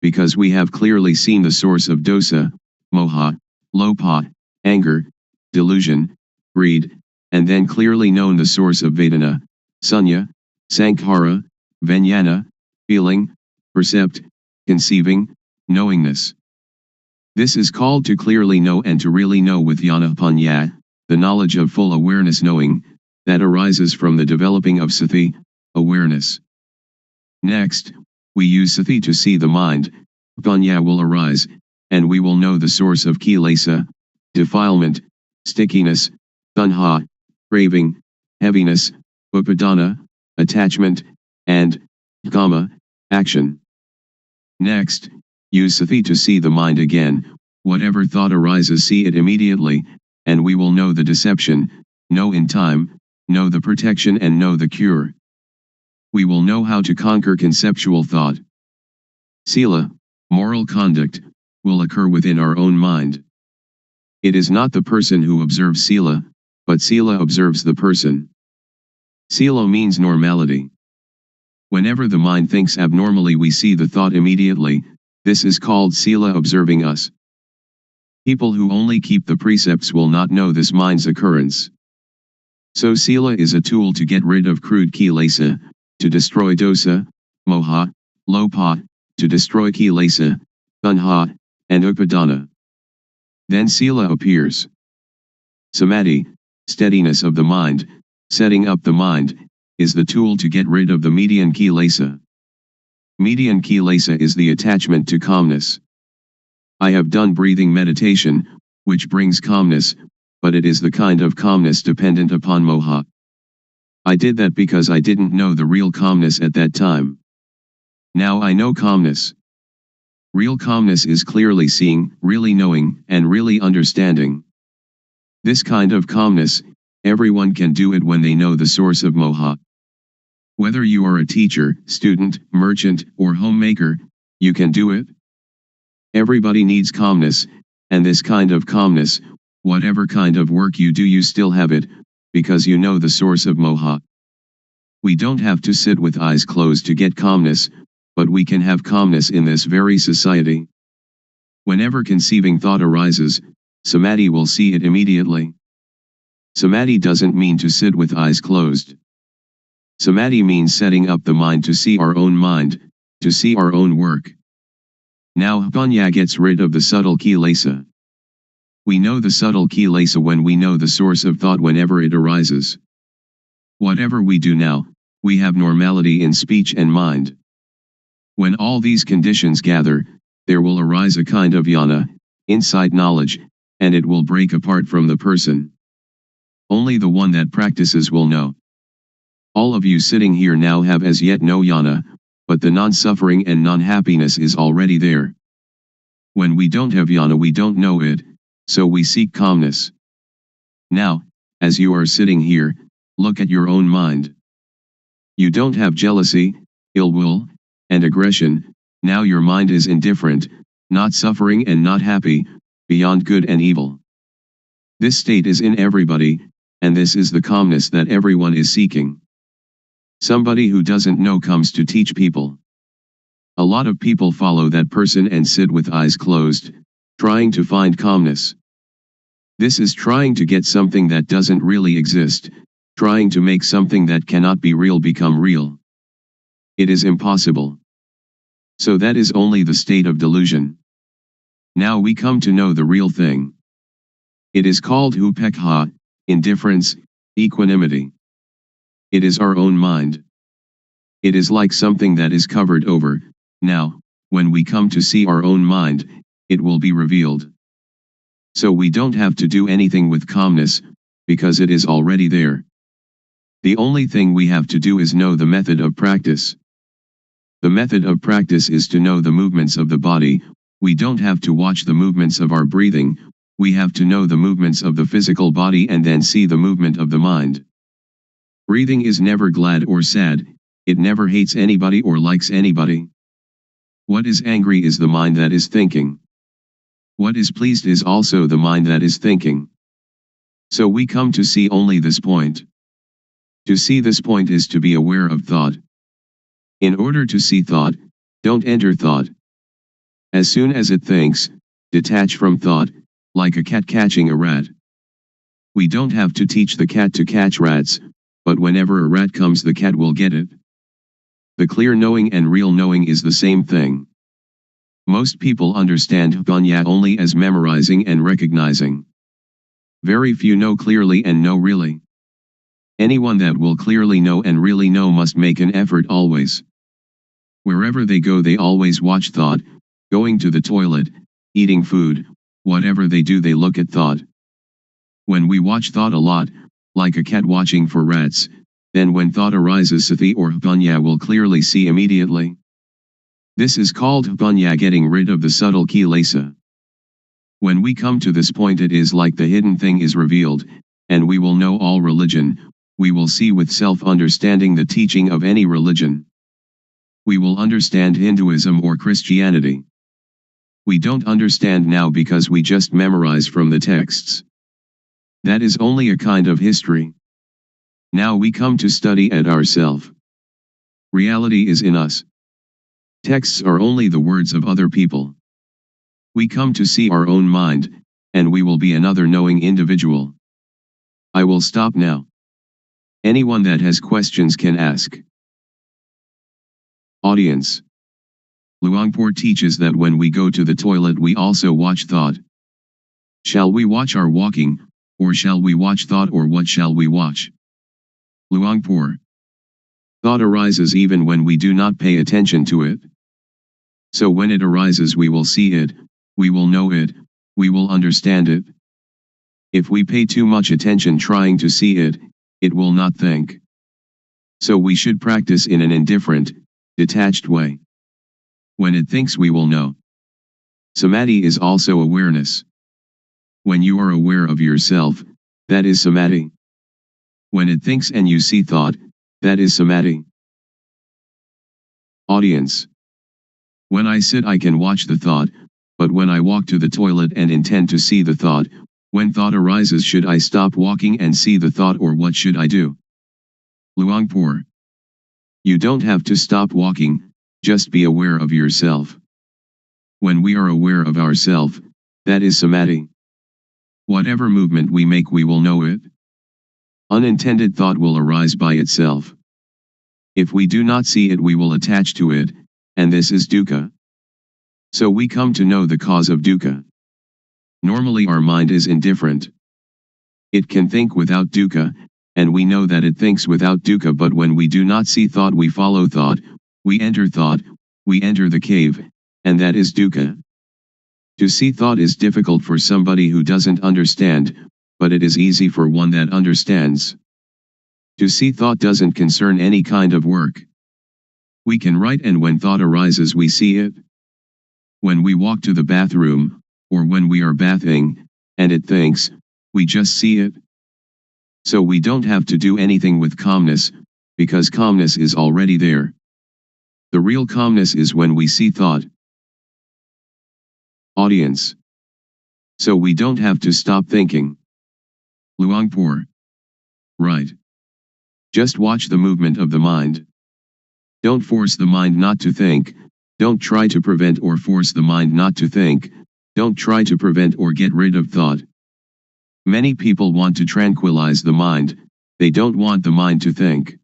because we have clearly seen the source of dosa, moha, lopha, anger, delusion, greed, and then clearly known the source of Vedana, sunya, sankhara, vijnana, feeling, percept, conceiving, knowingness. This is called to clearly know and to really know with jnana-panya, the knowledge of full awareness knowing, that arises from the developing of sati, awareness. Next, we use sati to see the mind, panya will arise, and we will know the source of kilesa, defilement, stickiness, tanha, craving, heaviness, upadana, attachment, and kama, action. Next, use sati to see the mind again, whatever thought arises see it immediately, and we will know the deception, know in time, know the protection and know the cure. We will know how to conquer conceptual thought. Sila, moral conduct, will occur within our own mind. It is not the person who observes sila, but sila observes the person. Sila means normality. Whenever the mind thinks abnormally we see the thought immediately, this is called sila observing us. People who only keep the precepts will not know this mind's occurrence. So sila is a tool to get rid of crude kilesa, to destroy dosa, moha, lopa, to destroy kilesa, tanha, and upadana. Then sila appears. Samadhi, steadiness of the mind, setting up the mind, is the tool to get rid of the median kilesa. Median kilesa is the attachment to calmness. I have done breathing meditation, which brings calmness, but it is the kind of calmness dependent upon moha. I did that because I didn't know the real calmness at that time. Now I know calmness. Real calmness is clearly seeing, really knowing, and really understanding. This kind of calmness, everyone can do it when they know the source of moha. Whether you are a teacher, student, merchant, or homemaker, you can do it. Everybody needs calmness, and this kind of calmness, whatever kind of work you do, you still have it, because you know the source of moha. We don't have to sit with eyes closed to get calmness, but we can have calmness in this very society. Whenever conceiving thought arises, samadhi will see it immediately. Samadhi doesn't mean to sit with eyes closed. Samadhi means setting up the mind to see our own mind, to see our own work. Now panya gets rid of the subtle kilesa. We know the subtle kilesa when we know the source of thought whenever it arises. Whatever we do now, we have normality in speech and mind. When all these conditions gather, there will arise a kind of jnana, insight knowledge, and it will break apart from the person. Only the one that practices will know. All of you sitting here now have as yet no jnana, but the non-suffering and non-happiness is already there. When we don't have jnana, we don't know it, so we seek calmness. Now, as you are sitting here, look at your own mind. You don't have jealousy, ill will, and aggression. Now your mind is indifferent, not suffering and not happy, beyond good and evil. This state is in everybody, and this is the calmness that everyone is seeking. Somebody who doesn't know comes to teach people. A lot of people follow that person and sit with eyes closed, trying to find calmness. This is trying to get something that doesn't really exist, trying to make something that cannot be real become real. It is impossible. So that is only the state of delusion. Now we come to know the real thing. It is called upekha, indifference, equanimity. It is our own mind. It is like something that is covered over. Now, when we come to see our own mind, it will be revealed. So we don't have to do anything with calmness, because it is already there. The only thing we have to do is know the method of practice. The method of practice is to know the movements of the body. We don't have to watch the movements of our breathing, we have to know the movements of the physical body and then see the movement of the mind. Breathing is never glad or sad, it never hates anybody or likes anybody. What is angry is the mind that is thinking. What is pleased is also the mind that is thinking. So we come to see only this point. To see this point is to be aware of thought. In order to see thought, don't enter thought. As soon as it thinks, detach from thought, like a cat catching a rat. We don't have to teach the cat to catch rats, but whenever a rat comes the cat will get it. The clear knowing and real knowing is the same thing. Most people understand panya only as memorizing and recognizing. Very few know clearly and know really. Anyone that will clearly know and really know must make an effort always. Wherever they go they always watch thought, going to the toilet, eating food, whatever they do they look at thought. When we watch thought a lot, like a cat watching for rats, then when thought arises sati or panya will clearly see immediately. This is called panya, getting rid of the subtle kilesa. When we come to this point it is like the hidden thing is revealed, and we will know all religion, we will see with self-understanding the teaching of any religion. We will understand Hinduism or Christianity. We don't understand now because we just memorize from the texts. That is only a kind of history. Now we come to study at ourself. Reality is in us. Texts are only the words of other people. We come to see our own mind, and we will be another knowing individual. I will stop now. Anyone that has questions can ask. Audience. Luangpor teaches that when we go to the toilet we also watch thought. Shall we watch our walking, or shall we watch thought, or what shall we watch? Luangpor. Thought arises even when we do not pay attention to it. So when it arises we will see it, we will know it, we will understand it. If we pay too much attention trying to see it, it will not think. So we should practice in an indifferent, detached way. When it thinks we will know. Samadhi is also awareness. When you are aware of yourself, that is samadhi. When it thinks and you see thought, that is samadhi. Audience. When I sit I can watch the thought, but when I walk to the toilet and intend to see the thought, when thought arises should I stop walking and see the thought, or what should I do? Luangpor. You don't have to stop walking, just be aware of yourself. When we are aware of ourself, that is samadhi. Whatever movement we make we will know it. Unintended thought will arise by itself. If we do not see it we will attach to it, and this is dukkha. So we come to know the cause of dukkha. Normally our mind is indifferent. It can think without dukkha, and we know that it thinks without dukkha, but when we do not see thought we follow thought, we enter the cave, and that is dukkha. To see thought is difficult for somebody who doesn't understand, but it is easy for one that understands. To see thought doesn't concern any kind of work. We can write, and when thought arises we see it. When we walk to the bathroom, or when we are bathing, and it thinks, we just see it. So we don't have to do anything with calmness, because calmness is already there. The real calmness is when we see thought. Audience. So we don't have to stop thinking. Luangpor. Right. Just watch the movement of the mind. Don't force the mind not to think, don't try to prevent or force the mind not to think, don't try to prevent or get rid of thought. Many people want to tranquilize the mind, they don't want the mind to think.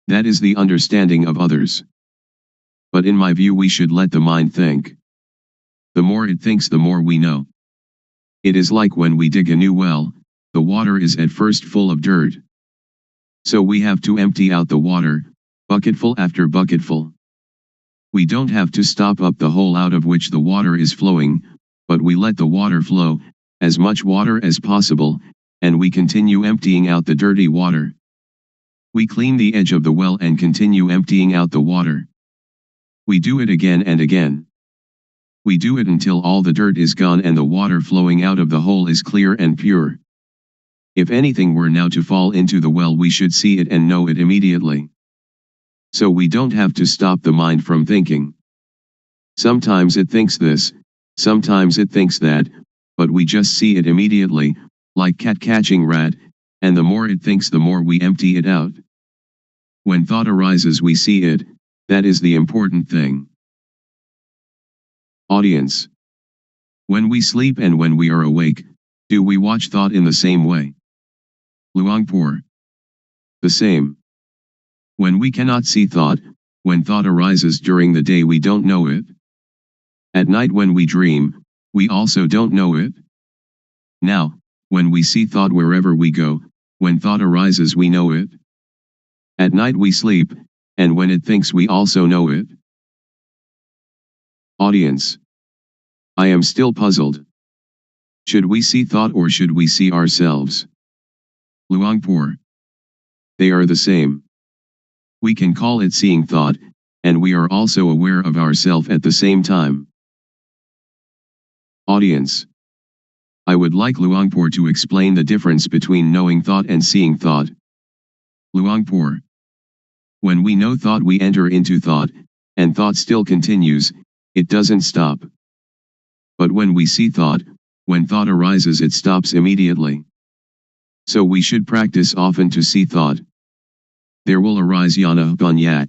That is the understanding of others. But in my view we should let the mind think. The more it thinks the more we know. It is like when we dig a new well, the water is at first full of dirt. So we have to empty out the water, bucketful after bucketful. We don't have to stop up the hole out of which the water is flowing, but we let the water flow, as much water as possible, and we continue emptying out the dirty water. We clean the edge of the well and continue emptying out the water. We do it again and again. We do it until all the dirt is gone and the water flowing out of the hole is clear and pure. If anything were now to fall into the well we should see it and know it immediately. So we don't have to stop the mind from thinking. Sometimes it thinks this, sometimes it thinks that, but we just see it immediately, like cat catching rat, and the more it thinks the more we empty it out. When thought arises we see it, that is the important thing. Audience. When we sleep and when we are awake, do we watch thought in the same way? Luangpor. The same. When we cannot see thought, when thought arises during the day we don't know it. At night when we dream, we also don't know it. Now, when we see thought wherever we go, when thought arises we know it. At night we sleep, and when it thinks we also know it. Audience. I am still puzzled. Should we see thought or should we see ourselves? Luangpor. They are the same. We can call it seeing thought, and we are also aware of ourself at the same time. Audience. I would like Luangpor to explain the difference between knowing thought and seeing thought. Luangpor. When we know thought we enter into thought, and thought still continues, it doesn't stop. But when we see thought, when thought arises it stops immediately. So we should practice often to see thought. There will arise yana banyat.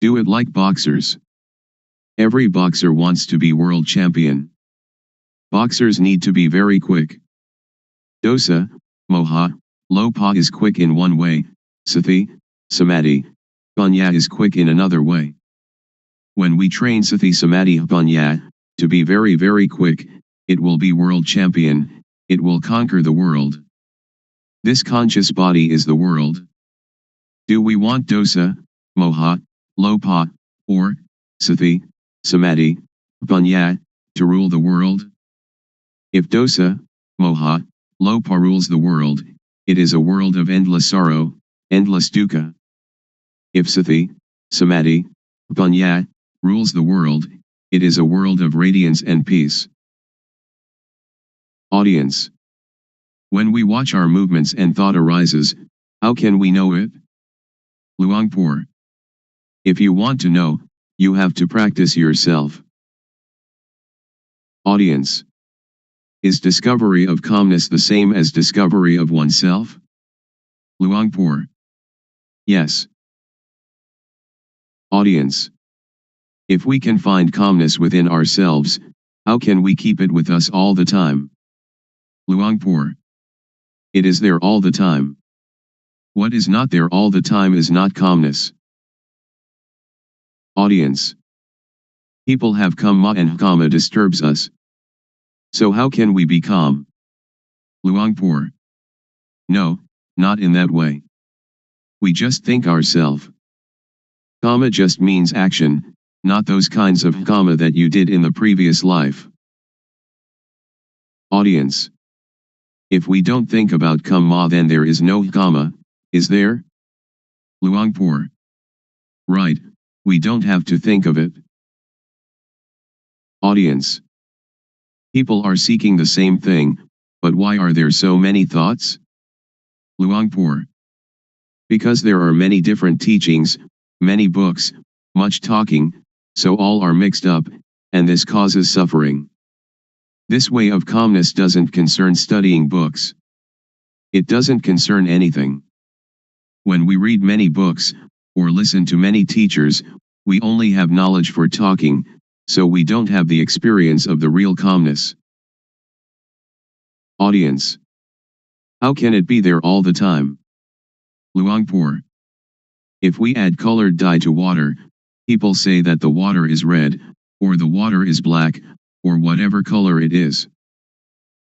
Do it like boxers. Every boxer wants to be world champion. Boxers need to be very quick. Dosa, moha, lopa is quick in one way, sati, samadhi, banya is quick in another way. When we train Sati Samadhi Panya, to be very very quick, it will be world champion, it will conquer the world. This conscious body is the world. Do we want dosa, moha, lopa, or Sati, Samadhi, Panya, to rule the world? If dosa, moha, lopa rules the world, it is a world of endless sorrow, endless dukkha. If Sati, Samadhi, Panya, rules the world, it is a world of radiance and peace. Audience. When we watch our movements and thought arises, how can we know it? Luangpor. If you want to know, you have to practice yourself. Audience. Is discovery of calmness the same as discovery of oneself? Luangpor. Yes. Audience. If we can find calmness within ourselves, how can we keep it with us all the time? Luangpor. It is there all the time. What is not there all the time is not calmness. Audience. People have kamma and kamma disturbs us. So how can we be calm? Luangpor. No, not in that way. We just think ourselves. Kamma just means action, not those kinds of kamma that you did in the previous life. Audience. If we don't think about kamma, then there is no kamma, is there? Luangpor. Right, we don't have to think of it. Audience. People are seeking the same thing, but why are there so many thoughts? Luangpor. Because there are many different teachings, many books, much talking, so all are mixed up, and this causes suffering. This way of calmness doesn't concern studying books. It doesn't concern anything. When we read many books, or listen to many teachers, we only have knowledge for talking, so we don't have the experience of the real calmness. Audience. How can it be there all the time? Luangpor. If we add colored dye to water, people say that the water is red, or the water is black, or whatever color it is.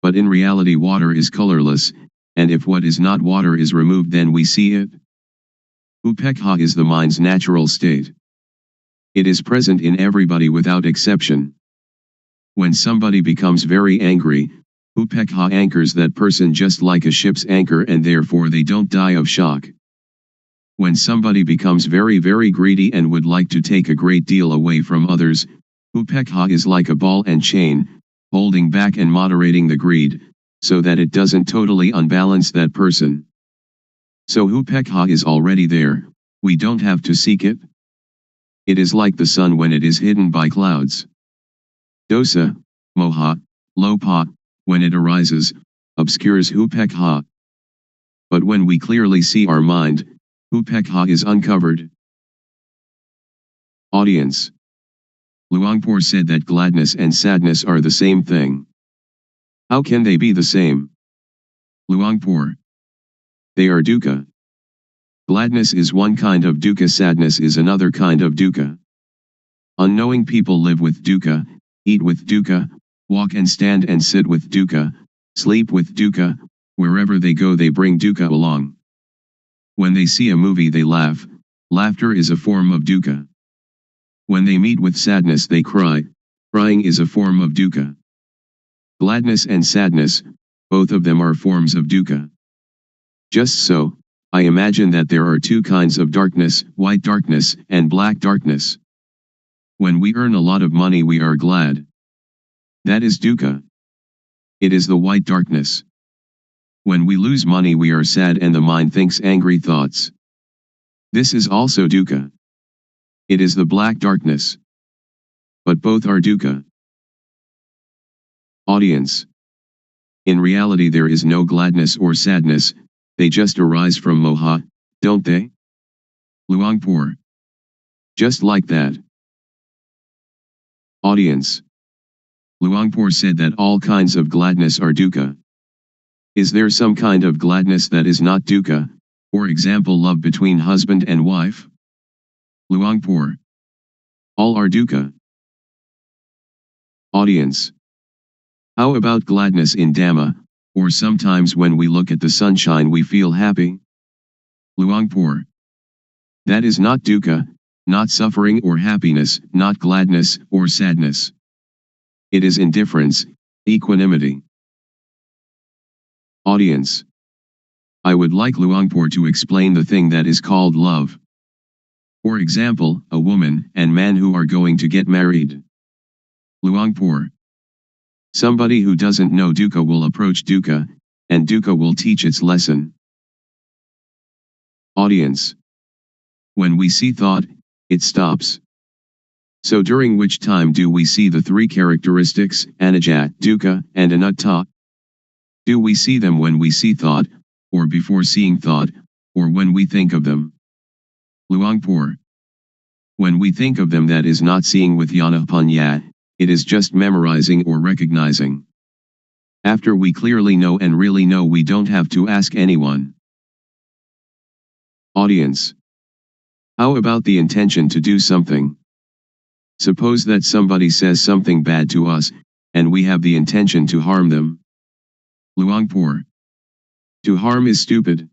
But in reality water is colorless, and if what is not water is removed then we see it. Upekkha is the mind's natural state. It is present in everybody without exception. When somebody becomes very angry, upekkha anchors that person just like a ship's anchor and therefore they don't die of shock. When somebody becomes very very greedy and would like to take a great deal away from others, upekkha is like a ball and chain, holding back and moderating the greed, so that it doesn't totally unbalance that person. So upekkha is already there, we don't have to seek it. It is like the sun when it is hidden by clouds. Dosa, moha, lopa, when it arises, obscures upekkha. But when we clearly see our mind, upekkha is uncovered. Audience. Luangpor said that gladness and sadness are the same thing. How can they be the same? Luangpor. They are dukkha. Gladness is one kind of dukkha, sadness is another kind of dukkha. Unknowing people live with dukkha, eat with dukkha, walk and stand and sit with dukkha, sleep with dukkha, wherever they go they bring dukkha along. When they see a movie they laugh, laughter is a form of dukkha. When they meet with sadness they cry, crying is a form of dukkha. Gladness and sadness, both of them are forms of dukkha. Just so, I imagine that there are two kinds of darkness, white darkness and black darkness. When we earn a lot of money we are glad. That is dukkha. It is the white darkness. When we lose money we are sad and the mind thinks angry thoughts. This is also dukkha. It is the black darkness. But both are dukkha. Audience. In reality there is no gladness or sadness, they just arise from moha, don't they? Luangpor. Just like that. Audience. Luangpor said that all kinds of gladness are dukkha. Is there some kind of gladness that is not dukkha, for example love between husband and wife? Luangpor. All are dukkha. Audience. How about gladness in Dhamma, or sometimes when we look at the sunshine we feel happy? Luangpor. That is not dukkha, not suffering or happiness, not gladness or sadness. It is indifference, equanimity. Audience. I would like Luangpor to explain the thing that is called love. For example, a woman and man who are going to get married. Luangpor. Somebody who doesn't know dukkha will approach dukkha, and dukkha will teach its lesson. Audience. When we see thought, it stops. So during which time do we see the three characteristics, anicca, dukkha, and anatta? Do we see them when we see thought, or before seeing thought, or when we think of them? Luangpor. When we think of them, that is not seeing with jnana panya, it is just memorizing or recognizing. After we clearly know and really know, we don't have to ask anyone. Audience. How about the intention to do something? Suppose that somebody says something bad to us, and we have the intention to harm them. Luangpor. To harm is stupid.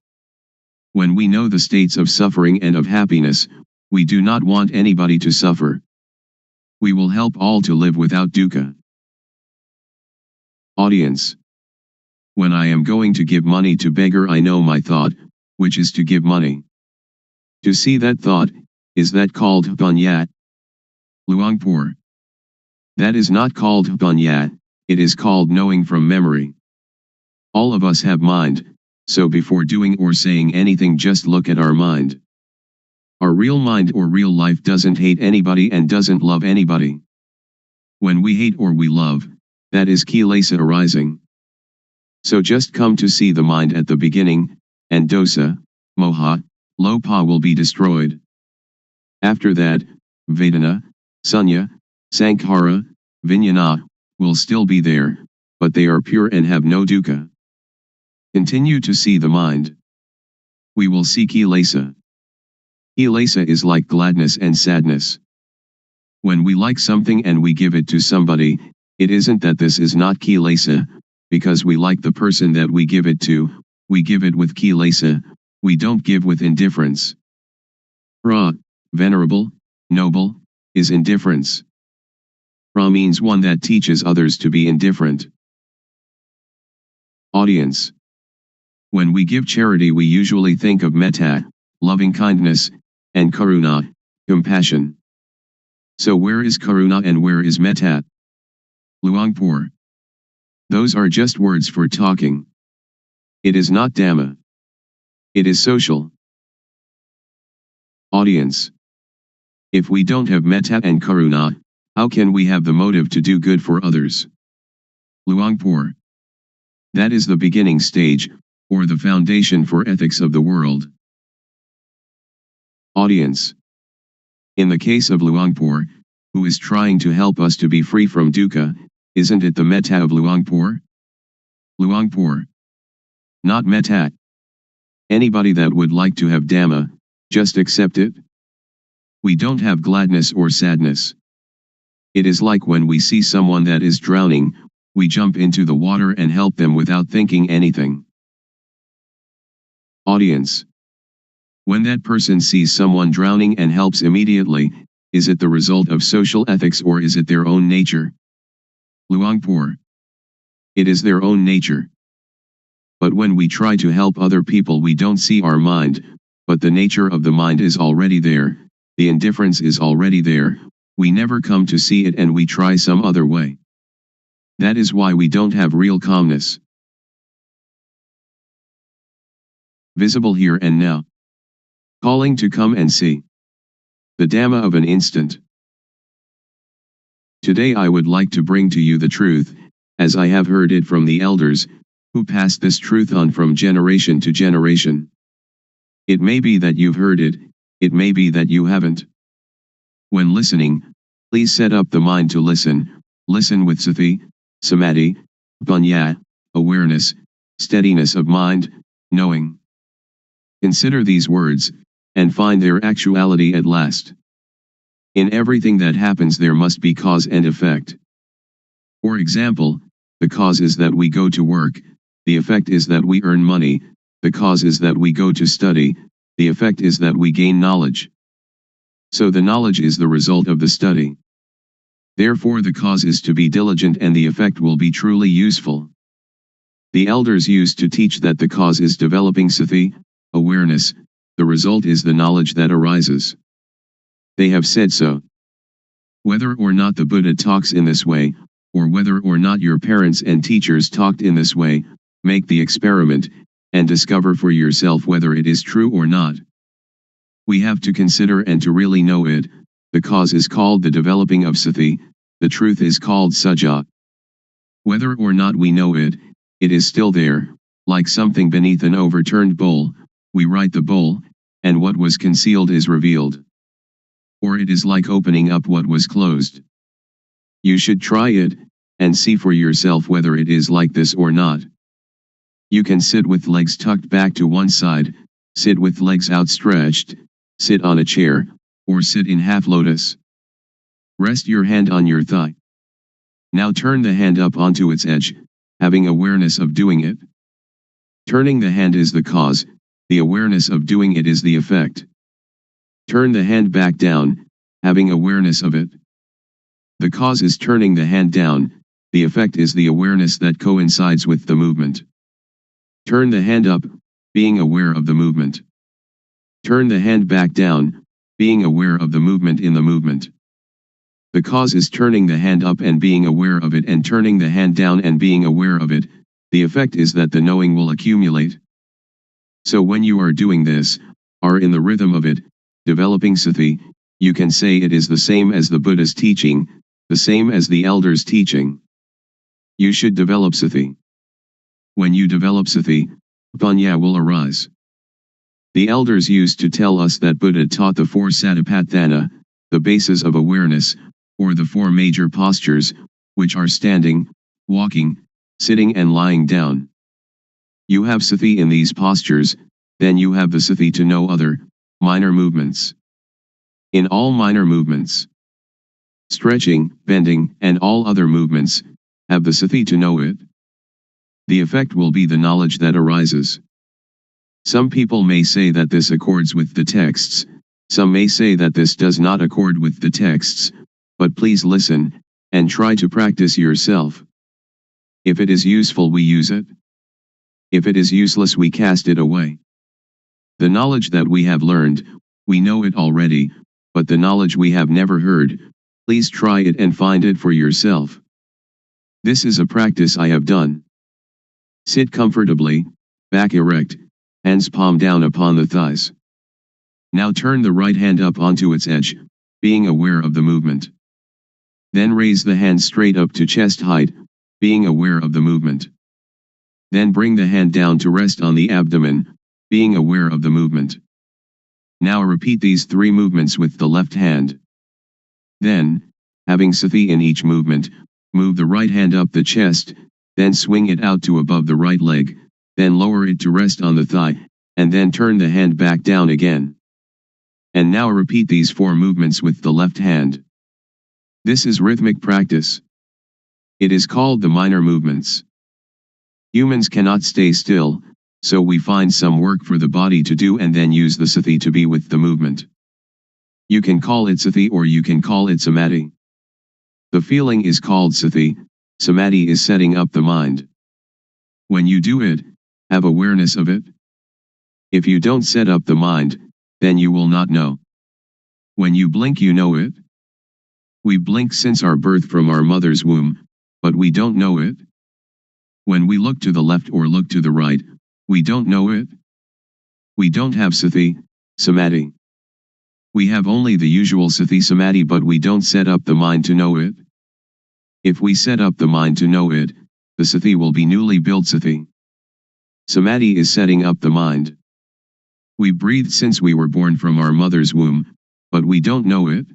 When we know the states of suffering and of happiness, we do not want anybody to suffer. We will help all to live without dukkha. Audience. When I am going to give money to beggar, I know my thought, which is to give money. To see that thought, is that called panya? Luangpor. That is not called panya, it is called knowing from memory. All of us have mind, so before doing or saying anything, just look at our mind. Our real mind or real life doesn't hate anybody and doesn't love anybody. When we hate or we love, that is kilesa arising. So just come to see the mind at the beginning, and dosa, moha, lopa will be destroyed. After that, Vedana, Sunya, Sankhara, Vijnana, will still be there, but they are pure and have no dukkha. Continue to see the mind. We will see kilesa. Kilesa is like gladness and sadness. When we like something and we give it to somebody, it isn't that this is not kilesa, because we like the person that we give it to, we give it with kilesa, we don't give with indifference. Ra, venerable, noble, is indifference. Ra means one that teaches others to be indifferent. Audience. When we give charity, we usually think of metta, loving kindness, and karuna, compassion. So where is karuna and where is metta? Luangpor. Those are just words for talking. It is not Dhamma. It is social. Audience. If we don't have metta and karuna, how can we have the motive to do good for others? Luangpor. That is the beginning stage, or the foundation for ethics of the world. Audience. In the case of Luangpor, who is trying to help us to be free from dukkha, isn't it the metta of Luangpor? Luangpor. Not metta. Anybody that would like to have Dhamma, just accept it. We don't have gladness or sadness. It is like when we see someone that is drowning, we jump into the water and help them without thinking anything. Audience. When that person sees someone drowning and helps immediately, is it the result of social ethics or is it their own nature? Luangpor. It is their own nature. But when we try to help other people, we don't see our mind, but the nature of the mind is already there, the indifference is already there, we never come to see it and we try some other way. That is why we don't have real calmness. Visible here and now. Calling to come and see. The Dhamma of an instant. Today I would like to bring to you the truth, as I have heard it from the elders, who passed this truth on from generation to generation. It may be that you've heard it, it may be that you haven't. When listening, please set up the mind to listen, listen with sati, samadhi, panya, awareness, steadiness of mind, knowing. Consider these words, and find their actuality at last. In everything that happens there must be cause and effect. For example, the cause is that we go to work, the effect is that we earn money, the cause is that we go to study, the effect is that we gain knowledge. So the knowledge is the result of the study. Therefore the cause is to be diligent and the effect will be truly useful. The elders used to teach that the cause is developing sati, awareness, the result is the knowledge that arises. They have said so. Whether or not the Buddha talks in this way, or whether or not your parents and teachers talked in this way, make the experiment, and discover for yourself whether it is true or not. We have to consider and to really know it. The cause is called the developing of sati, the truth is called sajja. Whether or not we know it, it is still there, like something beneath an overturned bowl, we right the bowl, and what was concealed is revealed. Or it is like opening up what was closed. You should try it, and see for yourself whether it is like this or not. You can sit with legs tucked back to one side, sit with legs outstretched, sit on a chair, or sit in half lotus. Rest your hand on your thigh. Now turn the hand up onto its edge, having awareness of doing it. Turning the hand is the cause, the awareness of doing it is the effect. Turn the hand back down, having awareness of it. The cause is turning the hand down, the effect is the awareness that coincides with the movement. Turn the hand up, being aware of the movement. Turn the hand back down, being aware of the movement in the movement. The cause is turning the hand up and being aware of it and turning the hand down and being aware of it, the effect is that the knowing will accumulate. So when you are doing this, are in the rhythm of it, developing sati, you can say it is the same as the Buddha's teaching, the same as the elders' teaching. You should develop sati. When you develop sati, panya will arise. The elders used to tell us that Buddha taught the four satipatthana, the bases of awareness, or the four major postures, which are standing, walking, sitting and lying down. You have sati in these postures, then you have the sati to know other, minor movements. In all minor movements, stretching, bending, and all other movements, have the sati to know it. The effect will be the knowledge that arises. Some people may say that this accords with the texts, some may say that this does not accord with the texts, but please listen, and try to practice yourself. If it is useful we use it. If it is useless we cast it away. The knowledge that we have learned, we know it already, but the knowledge we have never heard, please try it and find it for yourself. This is a practice I have done. Sit comfortably, back erect, hands palm down upon the thighs. Now turn the right hand up onto its edge, being aware of the movement. Then raise the hand straight up to chest height, being aware of the movement. Then bring the hand down to rest on the abdomen, being aware of the movement. Now repeat these three movements with the left hand. Then, having sati in each movement, move the right hand up the chest, then swing it out to above the right leg, then lower it to rest on the thigh, and then turn the hand back down again. And now repeat these four movements with the left hand. This is rhythmic practice. It is called the minor movements. Humans cannot stay still, so we find some work for the body to do and then use the sati to be with the movement. You can call it sati or you can call it samadhi. The feeling is called sati, samadhi is setting up the mind. When you do it, have awareness of it. If you don't set up the mind, then you will not know. When you blink you know it. We blink since our birth from our mother's womb, but we don't know it. When we look to the left or look to the right, we don't know it. We don't have sati, samadhi. We have only the usual sati samadhi but we don't set up the mind to know it. If we set up the mind to know it, the sati will be newly built sati. Samadhi is setting up the mind. We breathe since we were born from our mother's womb, but we don't know it.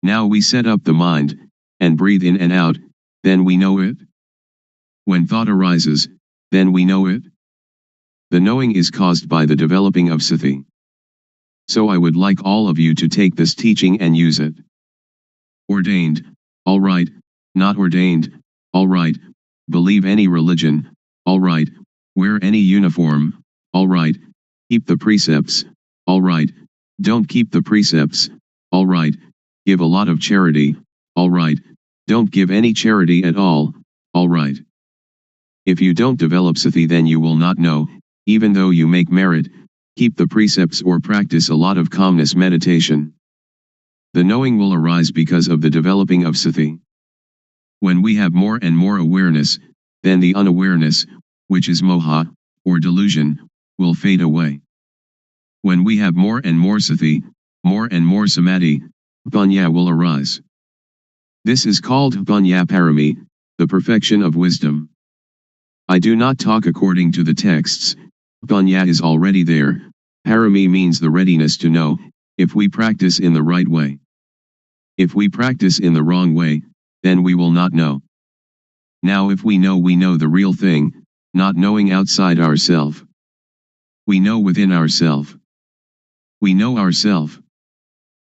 Now we set up the mind, and breathe in and out, then we know it. When thought arises, then we know it. The knowing is caused by the developing of sati. So I would like all of you to take this teaching and use it. Ordained, all right. Not ordained, all right. Believe any religion, all right. Wear any uniform, all right. Keep the precepts, all right. Don't keep the precepts, all right. Give a lot of charity, all right. Don't give any charity at all, all right. If you don't develop sati, then you will not know, even though you make merit, keep the precepts or practice a lot of calmness meditation. The knowing will arise because of the developing of sati. When we have more and more awareness, then the unawareness, which is moha, or delusion, will fade away. When we have more and more sati, more and more samadhi, panya will arise. This is called panya parami, the perfection of wisdom. I do not talk according to the texts. Panya is already there. Parami means the readiness to know, if we practice in the right way. If we practice in the wrong way, then we will not know. Now if we know the real thing, not knowing outside ourself. We know within ourself. We know ourself.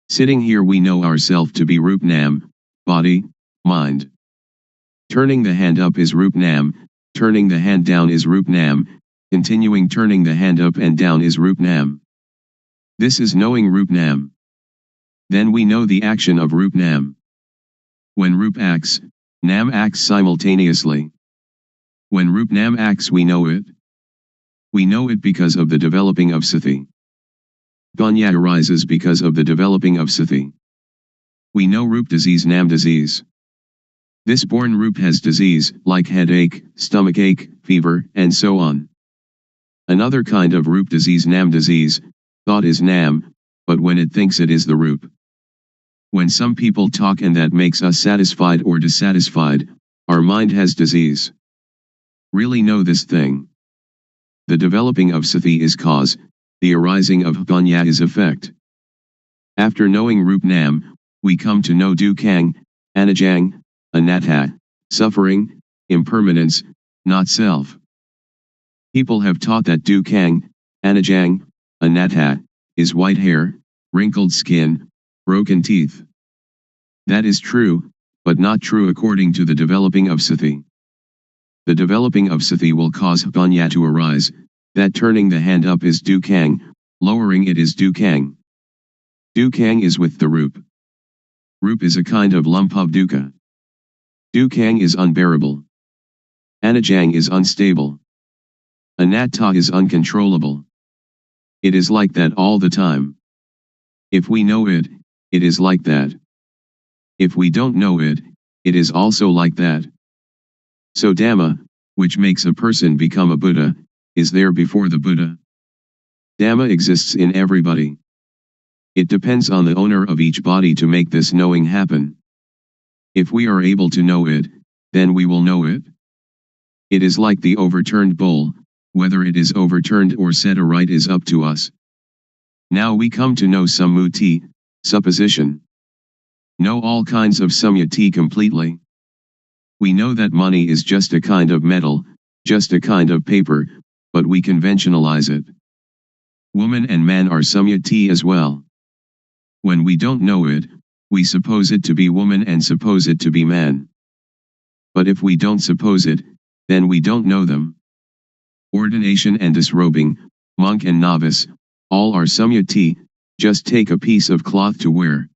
Sitting here we know ourself to be Rup Nam, body, mind. Turning the hand up is Rup Nam, turning the hand down is Rup Nam, continuing turning the hand up and down is Rup Nam. This is knowing Rup Nam. Then we know the action of Rup Nam. When Rup acts, Nam acts simultaneously. When Rup Nam acts we know it. We know it because of the developing of sati. Panya arises because of the developing of sati. We know Rup disease, Nam disease. This born Rup has disease, like headache, stomachache, fever, and so on. Another kind of Rup disease, Nam disease, thought is Nam, but when it thinks it is the Rup. When some people talk and that makes us satisfied or dissatisfied, our mind has disease. Really know this thing. The developing of sati is cause, the arising of panya is effect. After knowing Rup Nam, we come to know dukkang, anajang, anatta, suffering, impermanence, not self. People have taught that dukkang, anajang, anatta, is white hair, wrinkled skin, broken teeth. That is true, but not true according to the developing of sati. The developing of sati will cause panya to arise, that turning the hand up is dukkang, lowering it is dukkang. Dukkang is with the Rup. Rup is a kind of lump of dukkha. Dukkang is unbearable. Anajang is unstable. Anatta is uncontrollable. It is like that all the time. If we know it, it is like that. If we don't know it, it is also like that. So Dhamma, which makes a person become a Buddha, is there before the Buddha. Dhamma exists in everybody. It depends on the owner of each body to make this knowing happen. If we are able to know it, then we will know it. It is like the overturned bowl, whether it is overturned or set aright is up to us. Now we come to know sammuti, supposition. Know all kinds of samyati completely. We know that money is just a kind of metal, just a kind of paper, but we conventionalize it. Woman and man are samyati as well. When we don't know it, we suppose it to be woman and suppose it to be man. But if we don't suppose it, then we don't know them. Ordination and disrobing, monk and novice, all are samyati, just take a piece of cloth to wear.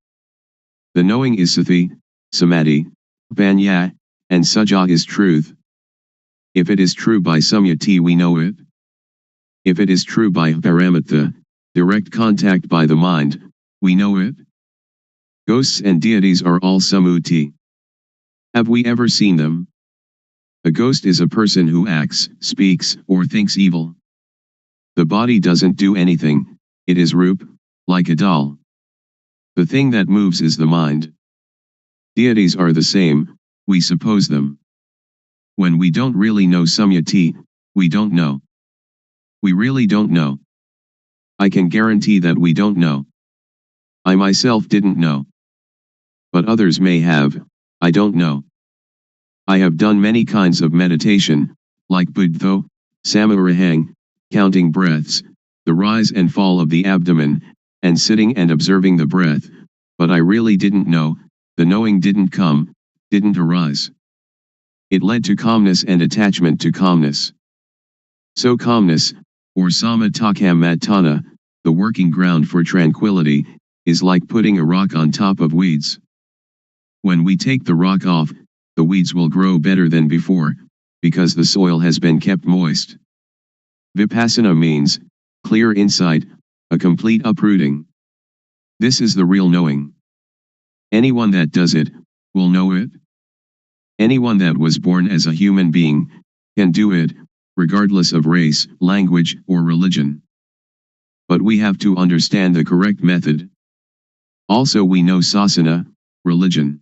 The knowing is sati, samadhi, panya, and sajja is truth. If it is true by samyati we know it. If it is true by paramatha, direct contact by the mind, we know it. Ghosts and deities are all sammuti. Have we ever seen them? A ghost is a person who acts, speaks, or thinks evil. The body doesn't do anything, it is Rup, like a doll. The thing that moves is the mind. Deities are the same, we suppose them. When we don't really know samyati, we don't know. We really don't know. I can guarantee that we don't know. I myself didn't know. But others may have, I don't know. I have done many kinds of meditation, like Buddho, Samarahang, counting breaths, the rise and fall of the abdomen, and sitting and observing the breath, but I really didn't know, the knowing didn't come, didn't arise. It led to calmness and attachment to calmness. So calmness, or samatthana, the working ground for tranquility, is like putting a rock on top of weeds. When we take the rock off, the weeds will grow better than before, because the soil has been kept moist. Vipassana means clear insight, a complete uprooting. This is the real knowing. Anyone that does it, will know it. Anyone that was born as a human being, can do it, regardless of race, language, or religion. But we have to understand the correct method. Also we know sasana, religion.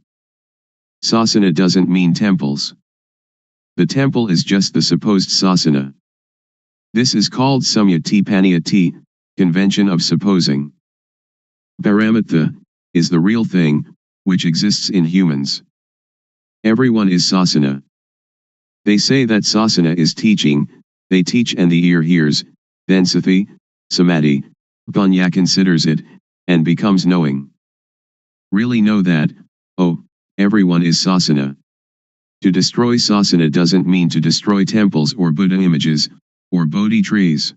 Sasana doesn't mean temples. The temple is just the supposed sasana. This is called samyati, convention of supposing. Paramatha is the real thing, which exists in humans. Everyone is sasana. They say that sasana is teaching, they teach and the ear hears, then sati, samadhi, panya considers it, and becomes knowing. Really know that, oh, everyone is sasana. To destroy sasana doesn't mean to destroy temples or Buddha images, or Bodhi trees.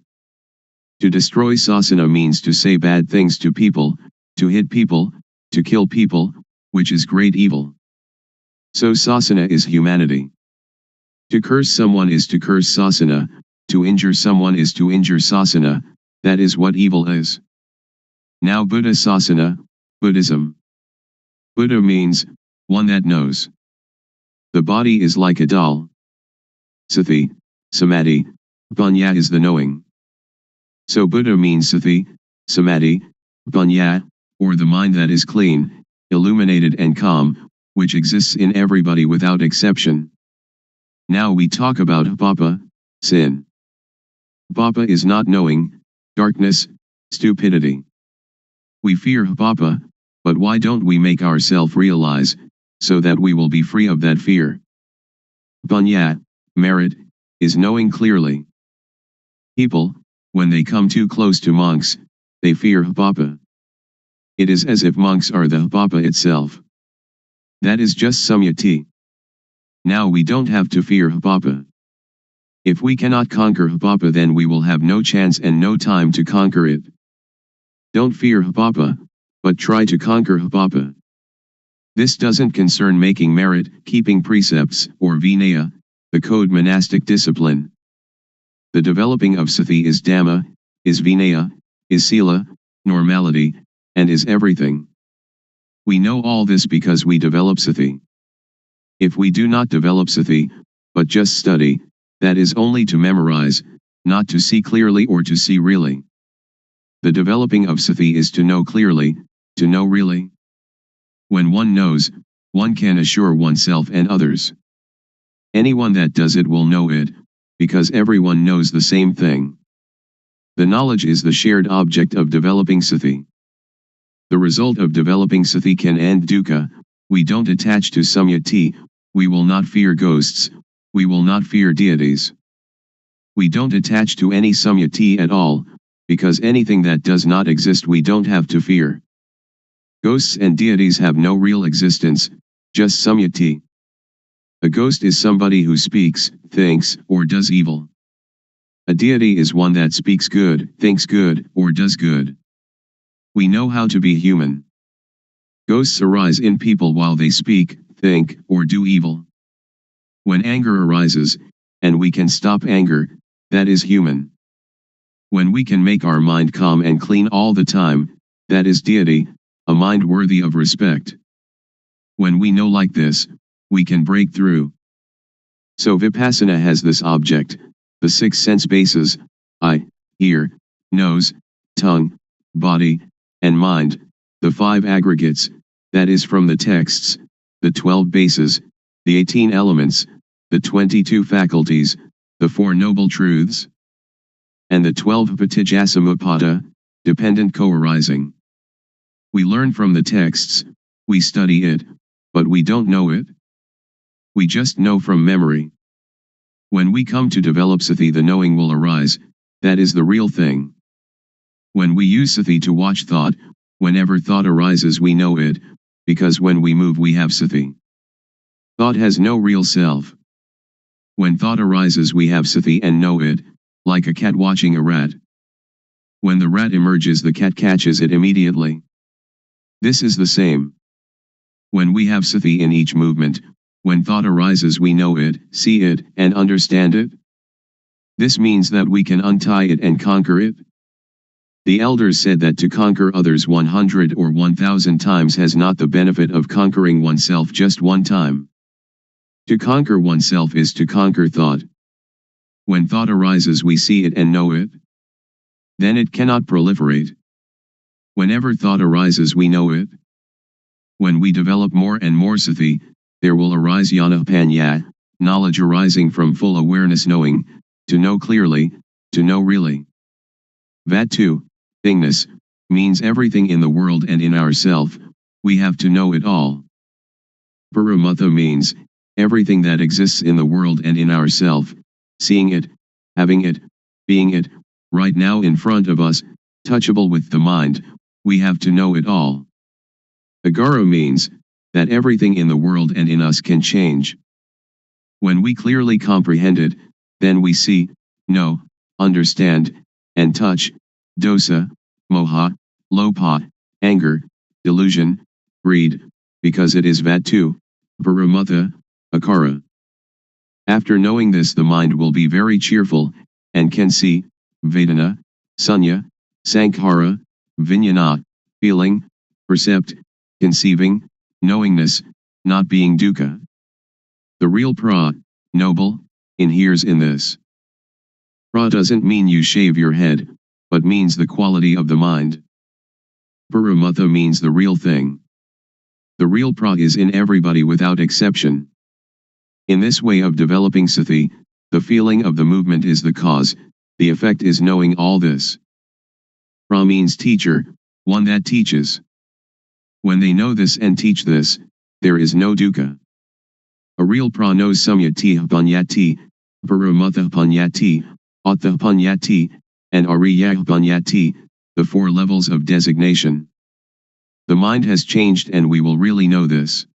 To destroy sasana means to say bad things to people, to hit people, to kill people, which is great evil. So sasana is humanity. To curse someone is to curse sasana, to injure someone is to injure sasana, that is what evil is. Now Buddha sasana, Buddhism. Buddha means, one that knows. The body is like a doll. Sati, samadhi, panya is the knowing. So Buddha means sati, samadhi, panya, or the mind that is clean, illuminated and calm, which exists in everybody without exception. Now we talk about papa, sin. Papa is not knowing, darkness, stupidity. We fear papa, but why don't we make ourselves realize, so that we will be free of that fear? Panya, merit, is knowing clearly. People, when they come too close to monks, they fear papa. It is as if monks are the papa itself. That is just samyati. Now we don't have to fear papa. If we cannot conquer papa, then we will have no chance and no time to conquer it. Don't fear papa, but try to conquer papa. This doesn't concern making merit, keeping precepts, or vinaya, the code monastic discipline. The developing of sati is dhamma, is vinaya, is sila, normality, and is everything. We know all this because we develop sati. If we do not develop sati, but just study, that is only to memorize, not to see clearly or to see really. The developing of sati is to know clearly, to know really. When one knows, one can assure oneself and others. Anyone that does it will know it, because everyone knows the same thing. The knowledge is the shared object of developing sati. The result of developing sati can end dukkha. We don't attach to samyati, we will not fear ghosts, we will not fear deities. We don't attach to any samyati at all, because anything that does not exist we don't have to fear. Ghosts and deities have no real existence, just samyati. A ghost is somebody who speaks, thinks, or does evil. A deity is one that speaks good, thinks good, or does good. We know how to be human. Ghosts arise in people while they speak, think, or do evil. When anger arises, and we can stop anger, that is human. When we can make our mind calm and clean all the time, that is deity, a mind worthy of respect. When we know like this, we can break through. So Vipassana has this object, the 6 sense bases, eye, ear, nose, tongue, body, and mind, the 5 aggregates, that is from the texts, the 12 bases, the 18 elements, the 22 faculties, the 4 noble truths, and the 12 patijjasamuppada, dependent co-arising. We learn from the texts, we study it, but we don't know it. We just know from memory. When we come to develop sati, the knowing will arise, that is the real thing. When we use sati to watch thought, whenever thought arises we know it, because when we move we have sati. Thought has no real self. When thought arises we have sati and know it, like a cat watching a rat. When the rat emerges the cat catches it immediately. This is the same. When we have sati in each movement, when thought arises we know it, see it, and understand it. This means that we can untie it and conquer it. The elders said that to conquer others 100 or 1000 times has not the benefit of conquering oneself just one time. To conquer oneself is to conquer thought. When thought arises we see it and know it. Then it cannot proliferate. Whenever thought arises we know it. When we develop more and more sati, there will arise jnana panya, knowledge arising from full awareness knowing, to know clearly, to know really. Vatu, thingness, means everything in the world and in ourself, we have to know it all. Paramatha means, everything that exists in the world and in ourself, seeing it, having it, being it, right now in front of us, touchable with the mind, we have to know it all. Agara means, that everything in the world and in us can change. When we clearly comprehend it, then we see, know, understand, and touch, dosa, moha, lopa, anger, delusion, greed, because it is vatu, paramatha, akara. After knowing this the mind will be very cheerful, and can see, vedana, sunya, sankhara, vijnana, feeling, percept, conceiving, knowingness, not being dukkha. The real pra, noble, inheres in this. Pra doesn't mean you shave your head, but means the quality of the mind. Paramatha means the real thing. The real pra is in everybody without exception. In this way of developing sati, the feeling of the movement is the cause, the effect is knowing all this. Pra means teacher, one that teaches. When they know this and teach this, there is no dukkha. A real pra knows samyati panyati, paramatha panyati, attha panyati, and ariya panyati, the four levels of designation. The mind has changed and we will really know this.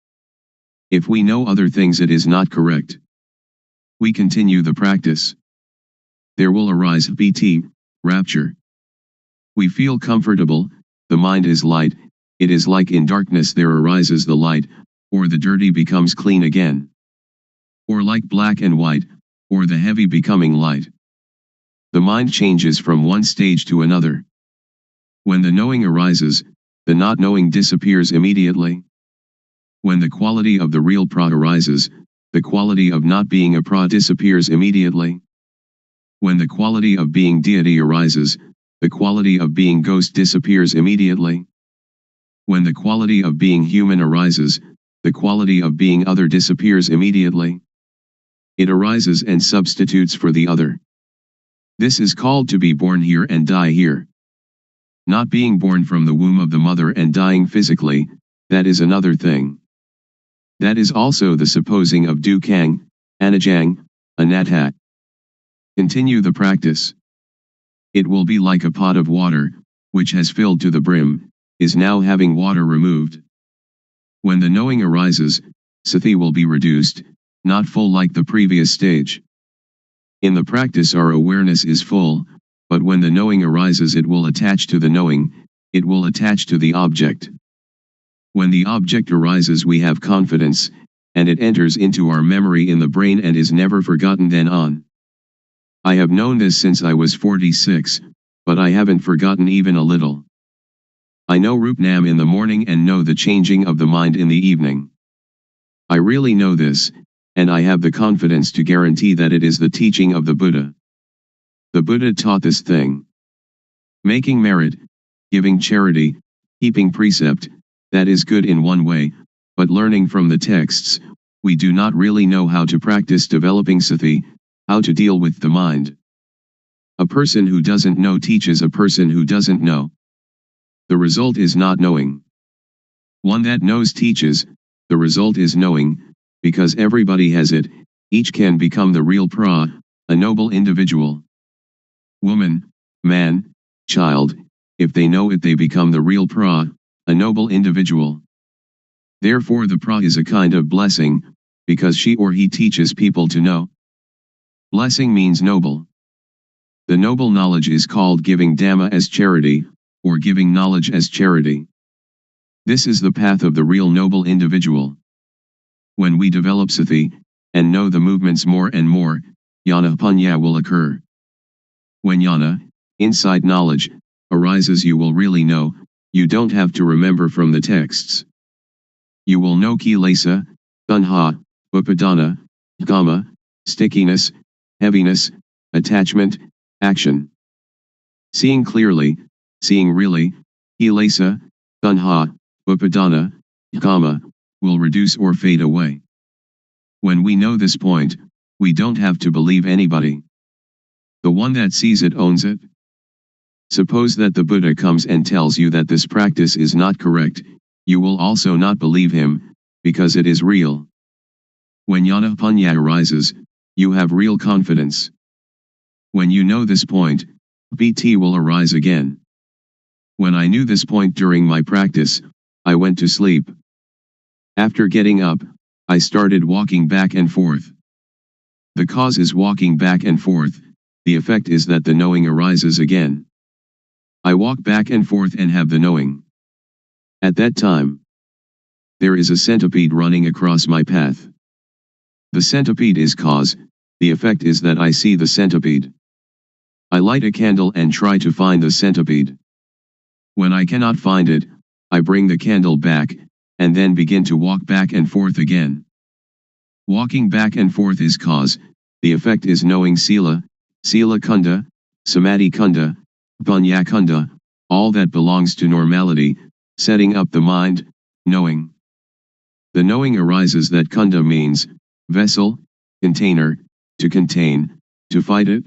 If we know other things it is not correct. We continue the practice. There will arise piti, rapture. We feel comfortable, the mind is light, it is like in darkness there arises the light, or the dirty becomes clean again. Or like black and white, or the heavy becoming light. The mind changes from one stage to another. When the knowing arises, the not knowing disappears immediately. When the quality of the real pra arises, the quality of not being a pra disappears immediately. When the quality of being deity arises, the quality of being ghost disappears immediately. When the quality of being human arises, the quality of being other disappears immediately. It arises and substitutes for the other. This is called to be born here and die here. Not being born from the womb of the mother and dying physically, that is another thing. That is also the supposing of dukkang, anajang, anatta. Continue the practice. It will be like a pot of water, which has filled to the brim, is now having water removed. When the knowing arises, sati will be reduced, not full like the previous stage. In the practice our awareness is full, but when the knowing arises it will attach to the knowing, it will attach to the object. When the object arises we have confidence, and it enters into our memory in the brain and is never forgotten then on. I have known this since I was 46, but I haven't forgotten even a little. I know Rupnam in the morning and know the changing of the mind in the evening. I really know this, and I have the confidence to guarantee that it is the teaching of the Buddha. The Buddha taught this thing. Making merit, giving charity, keeping precept, that is good in one way, but learning from the texts, we do not really know how to practice developing sati, how to deal with the mind. A person who doesn't know teaches a person who doesn't know. The result is not knowing. One that knows teaches, the result is knowing, because everybody has it, each can become the real pra, a noble individual. Woman, man, child, if they know it they become the real pra, a noble individual. Therefore the pra is a kind of blessing, because she or he teaches people to know. Blessing means noble. The noble knowledge is called giving Dhamma as charity, or giving knowledge as charity. This is the path of the real noble individual. When we develop sati, and know the movements more and more, jnana panya will occur. When jnana, insight knowledge, arises you will really know, you don't have to remember from the texts. You will know kilesa, tanha, upadana, kama, stickiness, heaviness, attachment, action. Seeing clearly, seeing really, kilesa, tanha, upadana, kama, will reduce or fade away. When we know this point, we don't have to believe anybody. The one that sees it owns it. Suppose that the Buddha comes and tells you that this practice is not correct, you will also not believe him, because it is real. When jnana panya arises, you have real confidence. When you know this point, BT will arise again. When I knew this point during my practice, I went to sleep. After getting up, I started walking back and forth. The cause is walking back and forth, the effect is that the knowing arises again. I walk back and forth and have the knowing. At that time, there is a centipede running across my path. The centipede is cause, the effect is that I see the centipede. I light a candle and try to find the centipede. When I cannot find it, I bring the candle back, and then begin to walk back and forth again. Walking back and forth is cause, the effect is knowing sila, sila kunda, samadhi kunda, panya kunda, all that belongs to normality, setting up the mind, knowing. The knowing arises that kunda means, vessel, container, to contain, to fight it.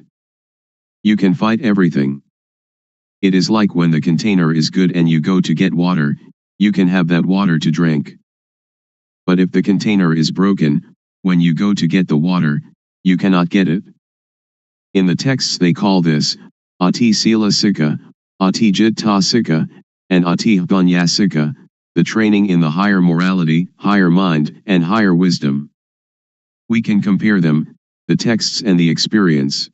You can fight everything. It is like when the container is good and you go to get water, you can have that water to drink. But if the container is broken, when you go to get the water, you cannot get it. In the texts they call this, ati sila sikha, ati jitta sikha, and ati panya sikha, the training in the higher morality, higher mind, and higher wisdom. We can compare them, the texts and the experience.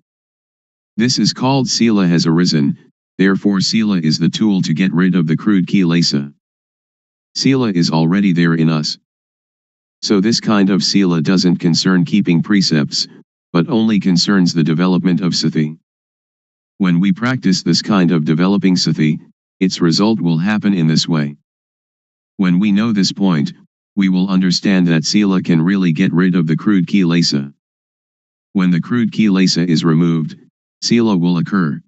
This is called sila has arisen, therefore sila is the tool to get rid of the crude kilesa. Sila is already there in us. So this kind of sila doesn't concern keeping precepts, but only concerns the development of sati. When we practice this kind of developing sati, its result will happen in this way. When we know this point, we will understand that sila can really get rid of the crude kilesa. When the crude kilesa is removed, sila will occur.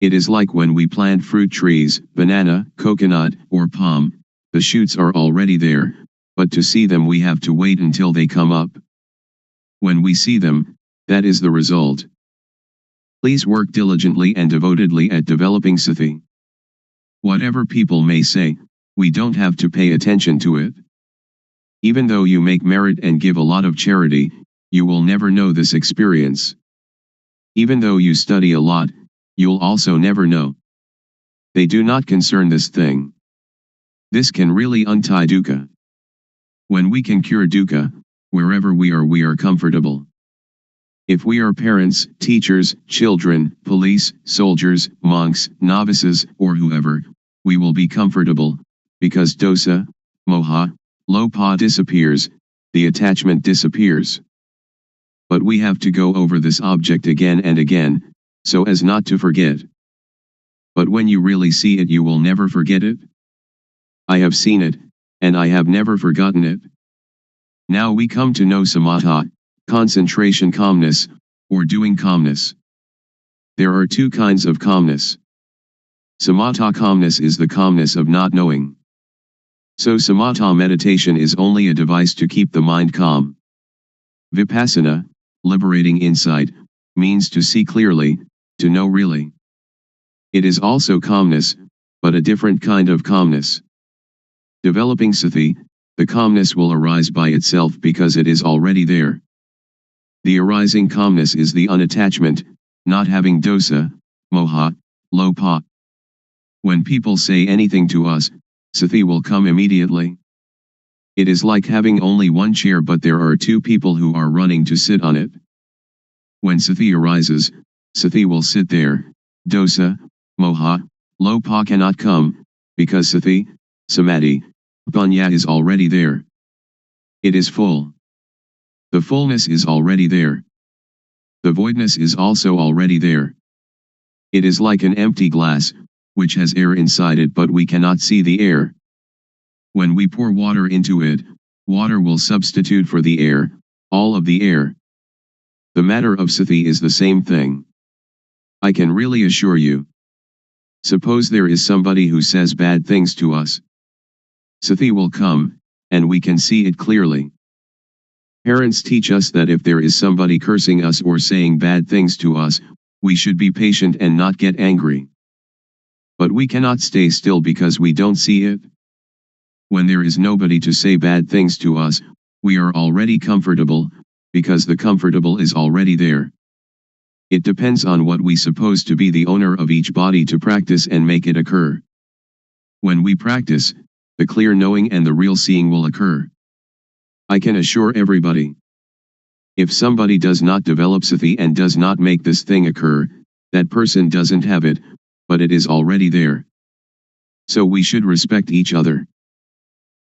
It is like when we plant fruit trees, banana, coconut, or palm, the shoots are already there, but to see them we have to wait until they come up. When we see them, that is the result. Please work diligently and devotedly at developing sati. Whatever people may say, we don't have to pay attention to it. Even though you make merit and give a lot of charity, you will never know this experience. Even though you study a lot, you'll also never know. They do not concern this thing. This can really untie dukkha. When we can cure dukkha, wherever we are comfortable. If we are parents, teachers, children, police, soldiers, monks, novices, or whoever, we will be comfortable, because dosa, moha, lopa disappears, the attachment disappears. But we have to go over this object again and again, so as not to forget. But when you really see it you will never forget it. I have seen it, and I have never forgotten it. Now we come to know samatha, concentration calmness, or doing calmness. There are two kinds of calmness. Samatha calmness is the calmness of not knowing. So samatha meditation is only a device to keep the mind calm. Vipassana, liberating insight, means to see clearly, to know really. It is also calmness, but a different kind of calmness. Developing sati, the calmness will arise by itself because it is already there. The arising calmness is the unattachment, not having dosa, moha, lopa. When people say anything to us, sati will come immediately. It is like having only one chair but there are two people who are running to sit on it. When sati arises, sati will sit there. Dosa, moha, lopa cannot come, because sati, samadhi, panya is already there. It is full. The fullness is already there. The voidness is also already there. It is like an empty glass, which has air inside it but we cannot see the air. When we pour water into it, water will substitute for the air, all of the air. The matter of sati is the same thing. I can really assure you. Suppose there is somebody who says bad things to us. Sati will come, and we can see it clearly. Parents teach us that if there is somebody cursing us or saying bad things to us, we should be patient and not get angry. But we cannot stay still because we don't see it. When there is nobody to say bad things to us, we are already comfortable, because the comfortable is already there. It depends on what we suppose to be the owner of each body to practice and make it occur. When we practice, the clear knowing and the real seeing will occur. I can assure everybody. If somebody does not develop sati and does not make this thing occur, that person doesn't have it, but it is already there. So we should respect each other.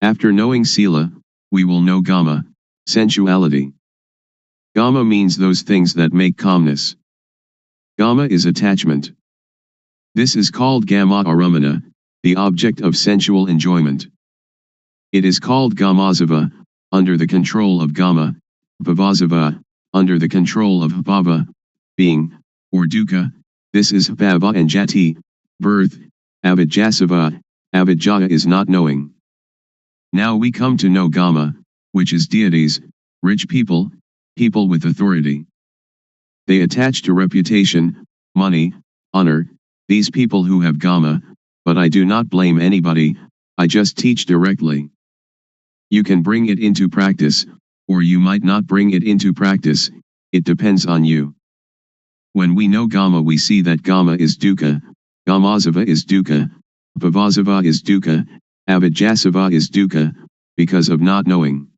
After knowing sila, we will know gama, sensuality. Gama means those things that make calmness. Gama is attachment. This is called gama aramana, the object of sensual enjoyment. It is called gamazava, under the control of gama, bhavasava, under the control of bhava, being, or dukkha. This is bhava and jati, birth. Avijjasava, avijjaya is not knowing. Now we come to know gama, which is deities, rich people, people with authority. They attach to reputation, money, honor, these people who have gama, but I do not blame anybody, I just teach directly. You can bring it into practice, or you might not bring it into practice, it depends on you. When we know gama we see that gama is dukkha, gamazava is dukkha, bhavasava is dukkha, avijjasava is dukkha, because of not knowing.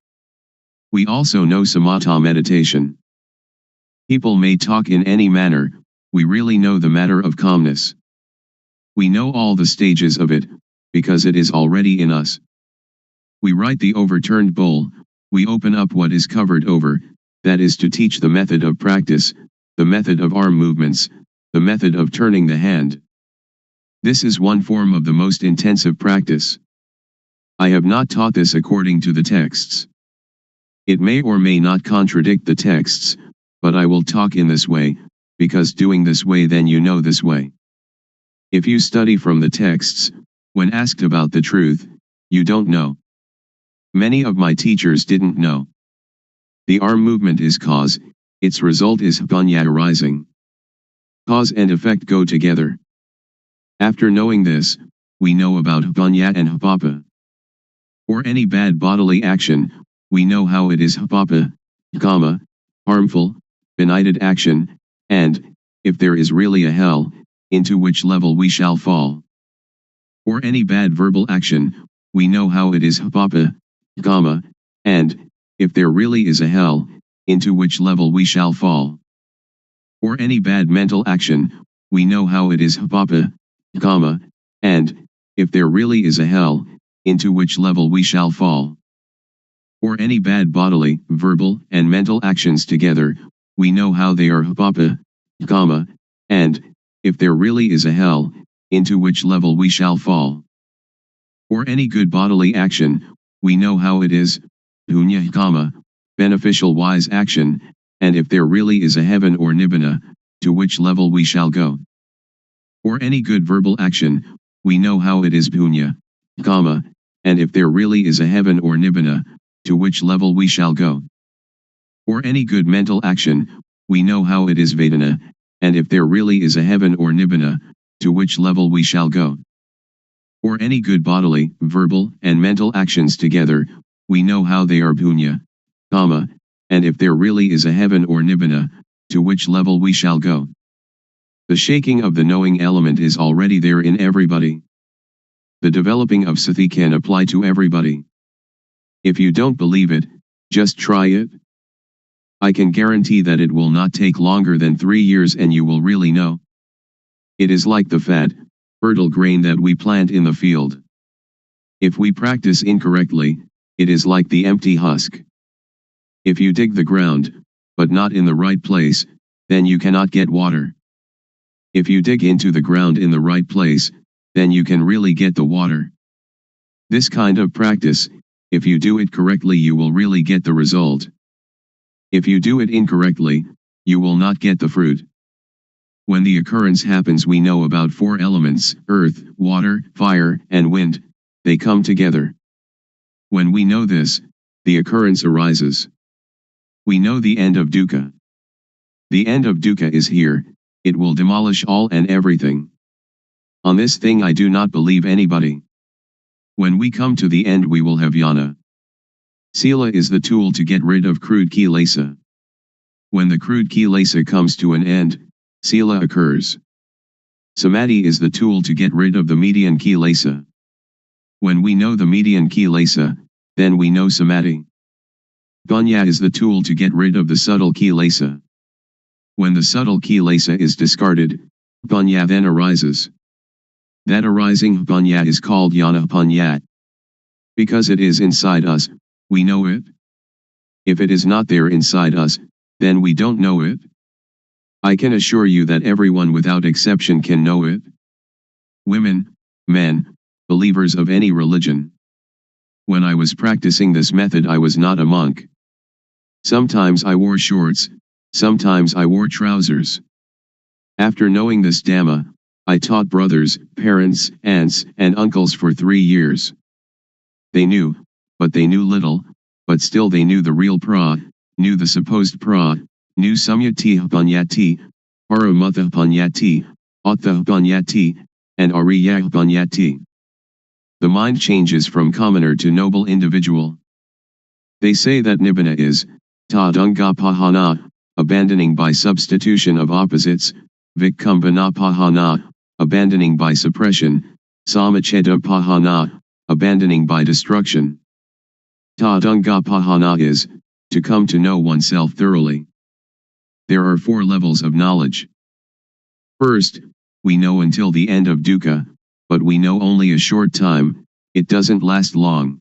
We also know samatha meditation. People may talk in any manner, we really know the matter of calmness. We know all the stages of it, because it is already in us. We write the overturned bowl, we open up what is covered over, that is to teach the method of practice, the method of arm movements, the method of turning the hand. This is one form of the most intensive practice. I have not taught this according to the texts. It may or may not contradict the texts, but I will talk in this way, because doing this way then you know this way. If you study from the texts, when asked about the truth, you don't know. Many of my teachers didn't know. The arm movement is cause, its result is panya arising. Cause and effect go together. After knowing this, we know about panya and hapapa. Or any bad bodily action, we know how it is hapapa, kama, harmful, benighted action, and, if there is really a hell, into which level we shall fall. Or any bad verbal action, we know how it is hapapa, kama, and, if there really is a hell, into which level we shall fall. Or any bad mental action, we know how it is hapapa, kama, and, if there really is a hell, into which level we shall fall. Or any bad bodily, verbal, and mental actions together, we know how they are hapapa, kama, and, if there really is a hell, into which level we shall fall. Or any good bodily action, we know how it is, punya kama, beneficial wise action, and if there really is a heaven or nibbana, to which level we shall go. Or any good verbal action, we know how it is punya, kama, and if there really is a heaven or nibbana, to which level we shall go. Or any good mental action, we know how it is vedana, and if there really is a heaven or nibbana, to which level we shall go. Or any good bodily, verbal, and mental actions together, we know how they are punya, kama, and if there really is a heaven or nibbana, to which level we shall go. The shaking of the knowing element is already there in everybody. the developing of sati can apply to everybody. If you don't believe it, just try it. I can guarantee that it will not take longer than 3 years and you will really know. It is like the fat, fertile grain that we plant in the field. If we practice incorrectly, it is like the empty husk. If you dig the ground, but not in the right place, then you cannot get water. If you dig into the ground in the right place, then you can really get the water. This kind of practice, if you do it correctly, you will really get the result. If you do it incorrectly, you will not get the fruit. When the occurrence happens, we know about 4 elements: earth, water, fire, and wind. They come together. When we know this, the occurrence arises. We know the end of dukkha. The end of dukkha is here. It will demolish all and everything. On this thing I do not believe anybody. When we come to the end, we will have jnana. Sila is the tool to get rid of crude kilesa. When the crude kilesa comes to an end, sila occurs. Samadhi is the tool to get rid of the median kilesa. When we know the median kilesa, then we know samadhi. Panya is the tool to get rid of the subtle kilesa. When the subtle kilesa is discarded, panya then arises. That arising panya is called jnana panya. Because it is inside us, we know it. If it is not there inside us, then we don't know it. I can assure you that everyone without exception can know it. Women, men, believers of any religion. When I was practicing this method, I was not a monk. Sometimes I wore shorts, sometimes I wore trousers. After knowing this Dhamma, I taught brothers, parents, aunts, and uncles for 3 years. They knew, but they knew little, but still they knew the real pra, knew the supposed pra, knew samyati panyati, paramutha panyati, attha panyati, and ariya panyati. The mind changes from commoner to noble individual. They say that nibbana is tadunga pahana, abandoning by substitution of opposites, vikkumbana pahana, abandoning by suppression, samacheda pahana, abandoning by destruction. Tadunga pahana is to come to know oneself thoroughly. There are 4 levels of knowledge. First, we know until the end of dukkha, but we know only a short time, it doesn't last long.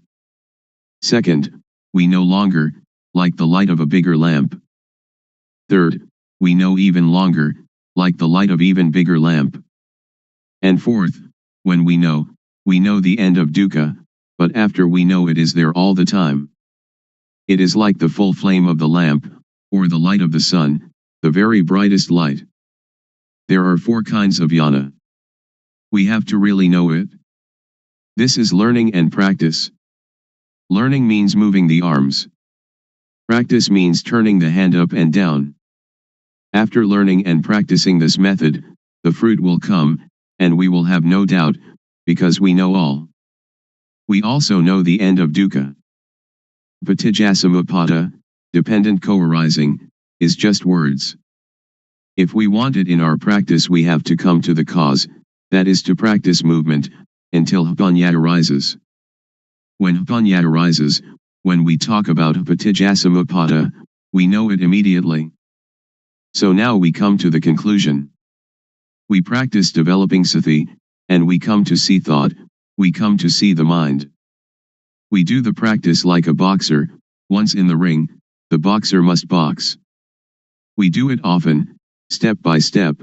Second, we know longer, like the light of a bigger lamp. Third, we know even longer, like the light of even bigger lamp. And fourth, when we know the end of dukkha, but after we know it is there all the time. It is like the full flame of the lamp, or the light of the sun, the very brightest light. There are 4 kinds of jnana. We have to really know it. This is learning and practice. Learning means moving the arms. Practice means turning the hand up and down. After learning and practicing this method, the fruit will come, and we will have no doubt, because we know all. We also know the end of dukkha. Paticcasamuppada, dependent co-arising, is just words. If we want it in our practice, we have to come to the cause, that is to practice movement, until panya arises. When panya arises, when we talk about paticcasamuppada, we know it immediately. So now we come to the conclusion. We practice developing sati, and we come to see thought, we come to see the mind. We do the practice like a boxer. Once in the ring, the boxer must box. We do it often, step by step.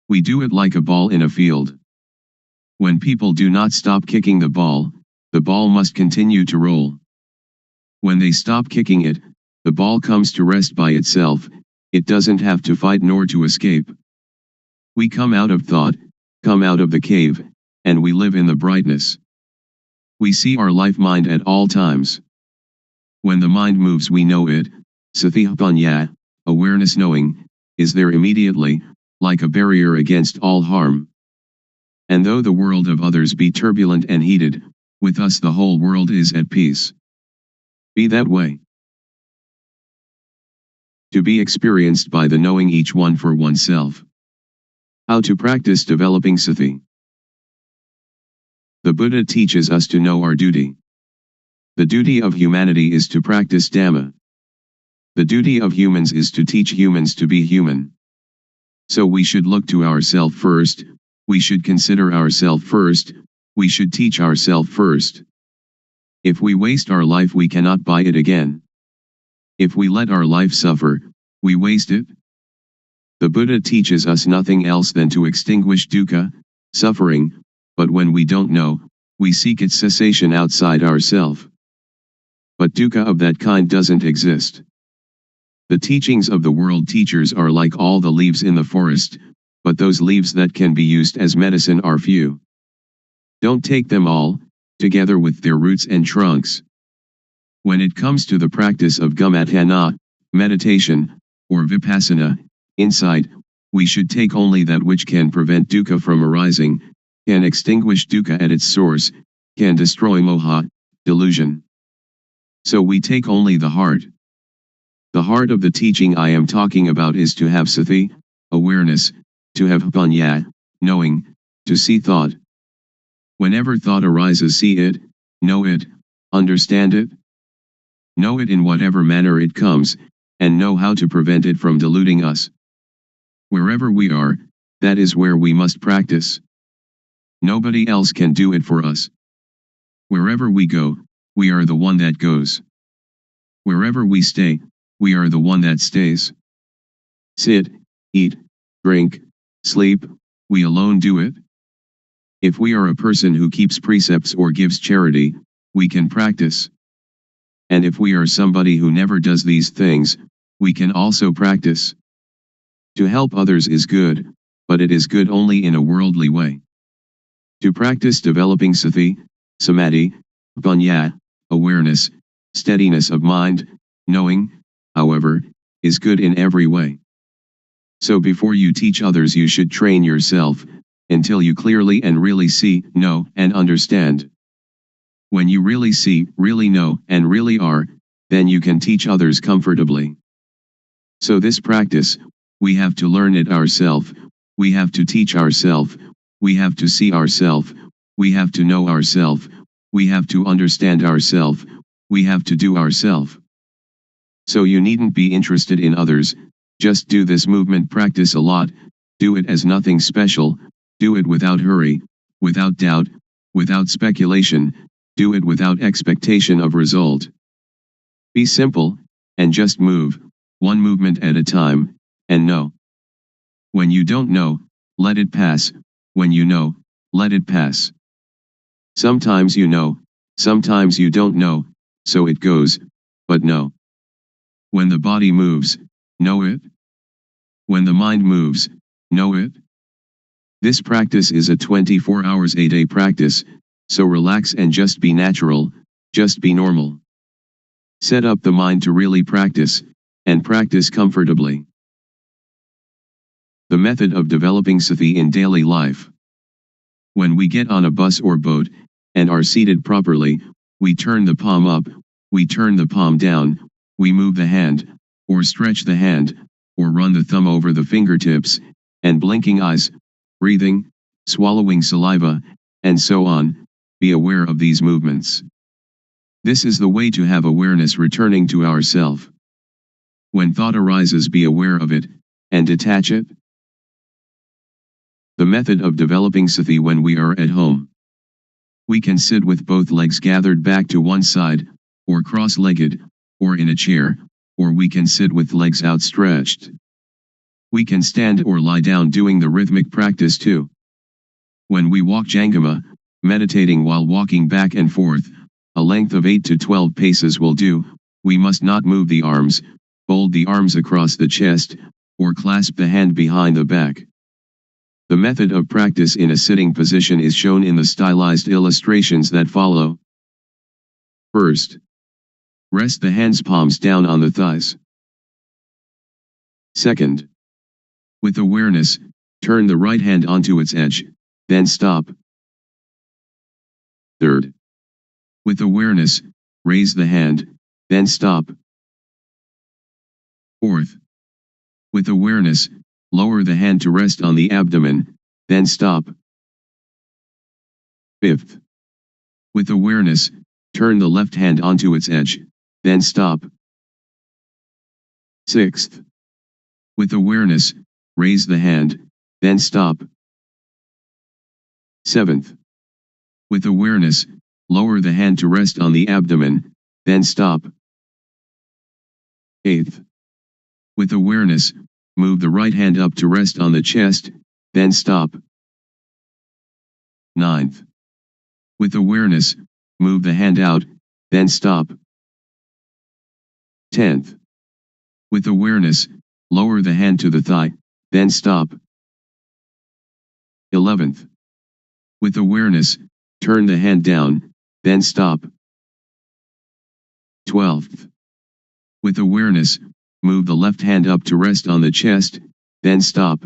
We do it like a ball in a field. When people do not stop kicking the ball must continue to roll. When they stop kicking it, the ball comes to rest by itself, it doesn't have to fight nor to escape. We come out of thought, come out of the cave, and we live in the brightness. We see our life mind at all times. When the mind moves, we know it. Sati panya, awareness knowing, is there immediately, like a barrier against all harm. And though the world of others be turbulent and heated, with us the whole world is at peace. Be that way. To be experienced by the knowing each one for oneself. How to practice developing sati. The Buddha teaches us to know our duty. The duty of humanity is to practice Dhamma. The duty of humans is to teach humans to be human. So we should look to ourselves first, we should consider ourselves first, we should teach ourselves first. If we waste our life, we cannot buy it again. If we let our life suffer, we waste it. The Buddha teaches us nothing else than to extinguish dukkha, suffering, but when we don't know, we seek its cessation outside ourselves. But dukkha of that kind doesn't exist. The teachings of the world teachers are like all the leaves in the forest, but those leaves that can be used as medicine are few. Don't take them all, together with their roots and trunks. When it comes to the practice of gamatthana, meditation, or vipassana, insight, we should take only that which can prevent dukkha from arising, can extinguish dukkha at its source, can destroy moha, delusion. So we take only the heart. The heart of the teaching I am talking about is to have sati, awareness, to have panya, knowing, to see thought. Whenever thought arises, see it, know it, understand it. Know it in whatever manner it comes, and know how to prevent it from deluding us. Wherever we are, that is where we must practice. Nobody else can do it for us. Wherever we go, we are the one that goes. Wherever we stay, we are the one that stays. Sit, eat, drink, sleep, we alone do it. If we are a person who keeps precepts or gives charity, we can practice. And if we are somebody who never does these things, we can also practice. To help others is good, but it is good only in a worldly way. To practice developing sati, samadhi, panya, awareness, steadiness of mind, knowing, however, is good in every way. So before you teach others, you should train yourself, until you clearly and really see, know, and understand. When you really see, really know, and really are, then you can teach others comfortably. So this practice, we have to learn it ourselves, we have to teach ourselves, we have to see ourselves, we have to know ourselves, we have to understand ourselves, we have to do ourselves. So you needn't be interested in others, just do this movement practice a lot, do it as nothing special, do it without hurry, without doubt, without speculation, do it without expectation of result. Be simple, and just move, one movement at a time, and know. When you don't know, let it pass, when you know, let it pass. Sometimes you know, sometimes you don't know, so it goes, but know. When the body moves, know it. When the mind moves, know it. This practice is a 24 hours a day practice, so relax and just be natural, just be normal. Set up the mind to really practice, and practice comfortably. The method of developing sati in daily life. When we get on a bus or boat, and are seated properly, we turn the palm up, we turn the palm down, we move the hand, or stretch the hand, or run the thumb over the fingertips, and blinking eyes, breathing, swallowing saliva, and so on, be aware of these movements. This is the way to have awareness returning to ourself. When thought arises, be aware of it, and detach it. The method of developing sati when we are at home. We can sit with both legs gathered back to one side, or cross-legged, or in a chair, or we can sit with legs outstretched. We can stand or lie down doing the rhythmic practice too. When we walk Jangama, meditating while walking back and forth, a length of 8 to 12 paces will do, we must not move the arms, fold the arms across the chest, or clasp the hand behind the back. The method of practice in a sitting position is shown in the stylized illustrations that follow. First, rest the hands palms down on the thighs. Second, with awareness, turn the right hand onto its edge, then stop. Third, with awareness, raise the hand, then stop. Fourth, with awareness, lower the hand to rest on the abdomen, then stop. Fifth, With awareness, turn the left hand onto its edge, then stop. 6th. With awareness, raise the hand, then stop. 7th. With awareness, lower the hand to rest on the abdomen, then stop. 8th. With awareness, move the right hand up to rest on the chest, then stop. 9th. With awareness, move the hand out, then stop. 10th. With awareness, lower the hand to the thigh, then stop. 11th. With awareness, turn the hand down, then stop. 12th. With awareness, move the left hand up to rest on the chest, then stop.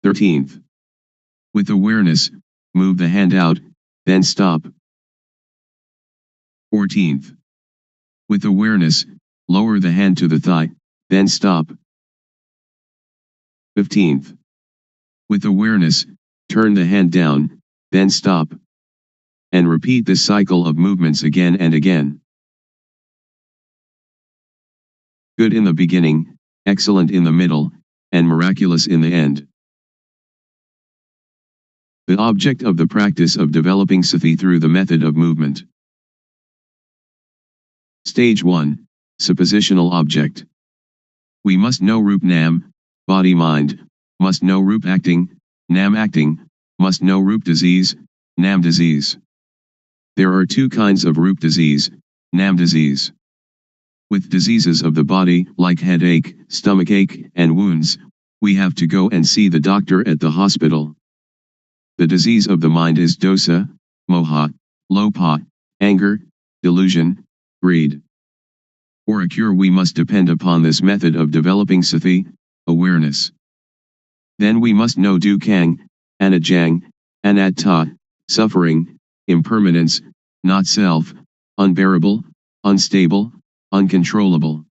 13th. With awareness, move the hand out, then stop. 14th. With awareness, lower the hand to the thigh, then stop. 15th. With awareness, turn the hand down, then stop. And repeat this cycle of movements again and again. Good in the beginning, excellent in the middle, and miraculous in the end. The object of the practice of developing sati through the method of movement. Stage 1. Suppositional object. We must know Rup Nam, body-mind, must know Rup acting, Nam acting, must know Rup disease, Nam disease. There are two kinds of Rup disease, Nam disease. With diseases of the body, like headache, stomachache, and wounds, we have to go and see the doctor at the hospital. The disease of the mind is dosa, moha, lopa, anger, delusion, greed. For a cure we must depend upon this method of developing sati, awareness. Then we must know dukkhang, anajang, anatta, suffering, impermanence, not self, unbearable, unstable, uncontrollable.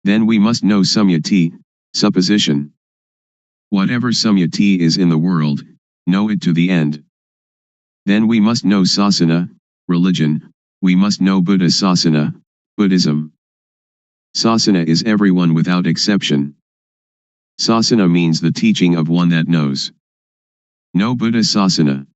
Then we must know samyati, supposition. Whatever samyati is in the world, know it to the end. Then we must know sasana, religion, we must know Buddha sasana, Buddhism. Sasana is everyone without exception. Sasana means the teaching of one that knows. Know Buddha sasana.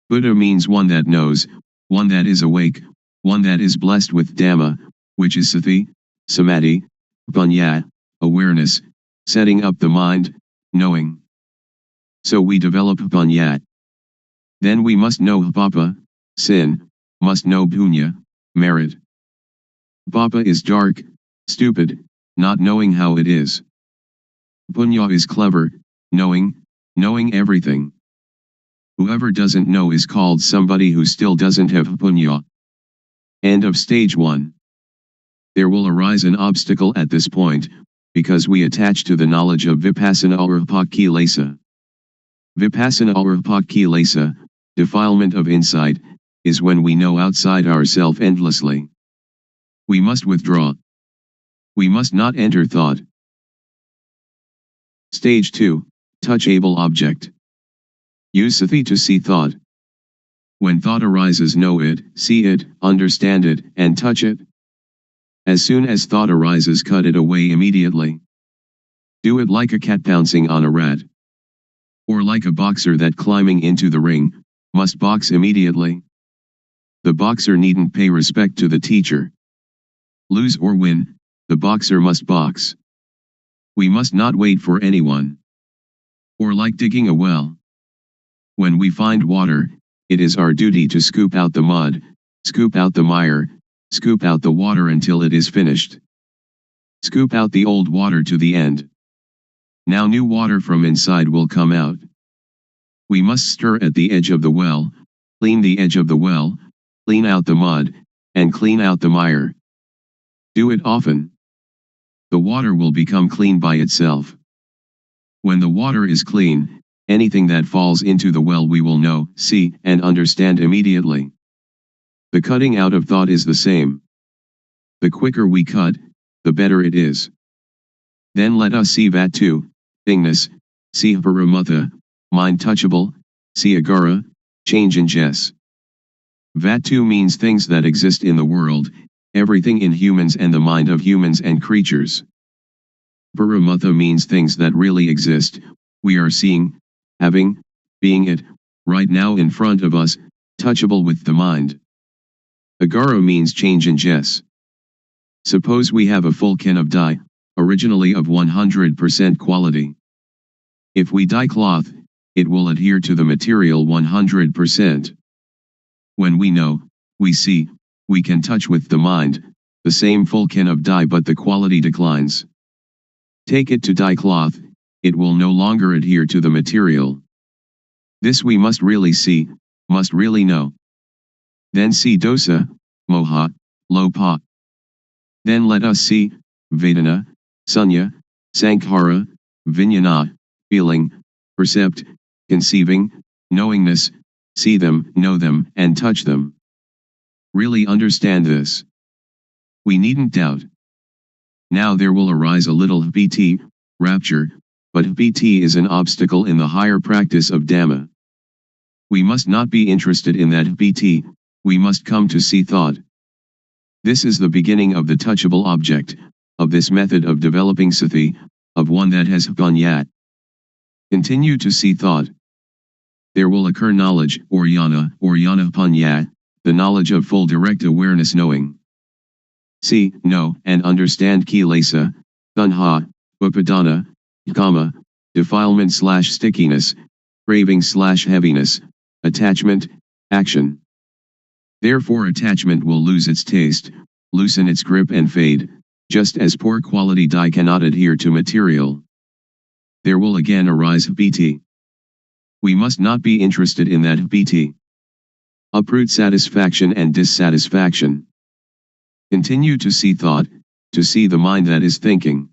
Buddha means one that knows, one that is awake, one that is blessed with Dhamma, which is sati, samadhi, panya, awareness, setting up the mind, knowing. So we develop panya. Then we must know papa, sin, must know punya, merit. Papa is dark, stupid, not knowing how it is. Punya is clever, knowing everything. Whoever doesn't know is called somebody who still doesn't have punya. End of stage 1. There will arise an obstacle at this point, because we attach to the knowledge of Vipassana or Kilesa. Vipassana or Kilesa, defilement of insight, is when we know outside ourself endlessly. We must withdraw. We must not enter thought. Stage 2, touchable object. Use sati to see thought. When thought arises, know it, see it, understand it, and touch it. As soon as thought arises, cut it away immediately. Do it like a cat pouncing on a rat. Or like a boxer that climbing into the ring, must box immediately. The boxer needn't pay respect to the teacher. Lose or win, the boxer must box. We must not wait for anyone. Or like digging a well. When we find water, it is our duty to scoop out the mud, scoop out the mire, scoop out the water until it is finished. Scoop out the old water to the end. Now new water from inside will come out. We must stir at the edge of the well, clean the edge of the well, clean out the mud, and clean out the mire. Do it often. The water will become clean by itself. When the water is clean, anything that falls into the well we will know, see, and understand immediately. The cutting out of thought is the same. The quicker we cut, the better it is. Then let us see Vatu, thingness, see Paramutha, mind touchable, see Agara, change in Jess. Vatu means things that exist in the world, everything in humans and the mind of humans and creatures. Paramutha means things that really exist, we are seeing, having, being it, right now in front of us, touchable with the mind. Agara means change in Jess. Suppose we have a full can of dye, originally of 100% quality. If we dye cloth, it will adhere to the material 100%. When we know, we see, we can touch with the mind, the same full can of dye but the quality declines. Take it to dye cloth, it will no longer adhere to the material. This we must really see, must really know. Then see dosa, moha, lopa. Then let us see, vedana, sunya, sankhara, vijnana, feeling, percept, conceiving, knowingness, see them, know them, and touch them. Really understand this. We needn't doubt. Now there will arise a little bhiti, rapture, but bhiti is an obstacle in the higher practice of Dhamma. We must not be interested in that bhiti, we must come to see thought. This is the beginning of the touchable object, of this method of developing sati, of one that has panya. Continue to see thought. There will occur knowledge, or jnana panya, the knowledge of full direct awareness knowing. See, know, and understand kilesa, tanha, upadana, kama, defilement/stickiness, craving/heaviness, attachment, action. Therefore attachment will lose its taste, loosen its grip and fade, just as poor quality dye cannot adhere to material. There will again arise bhiti. We must not be interested in that bhiti. Uproot satisfaction and dissatisfaction. Continue to see thought, to see the mind that is thinking.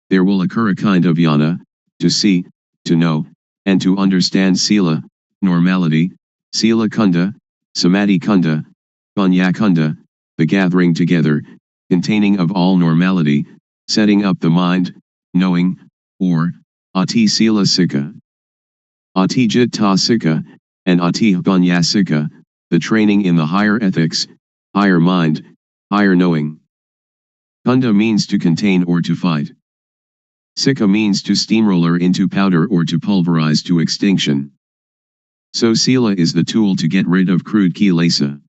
There will occur a kind of jnana, to see, to know, and to understand sila, normality, sila kunda, samadhi kunda, panya kunda, the gathering together, containing of all normality, setting up the mind, knowing, or, ati sila sikha. Ati jitta sikha, and ati panya sikha, the training in the higher ethics, higher mind, higher knowing. Kunda means to contain or to fight. Sikha means to steamroller into powder or to pulverize to extinction. So sila is the tool to get rid of crude kilesa.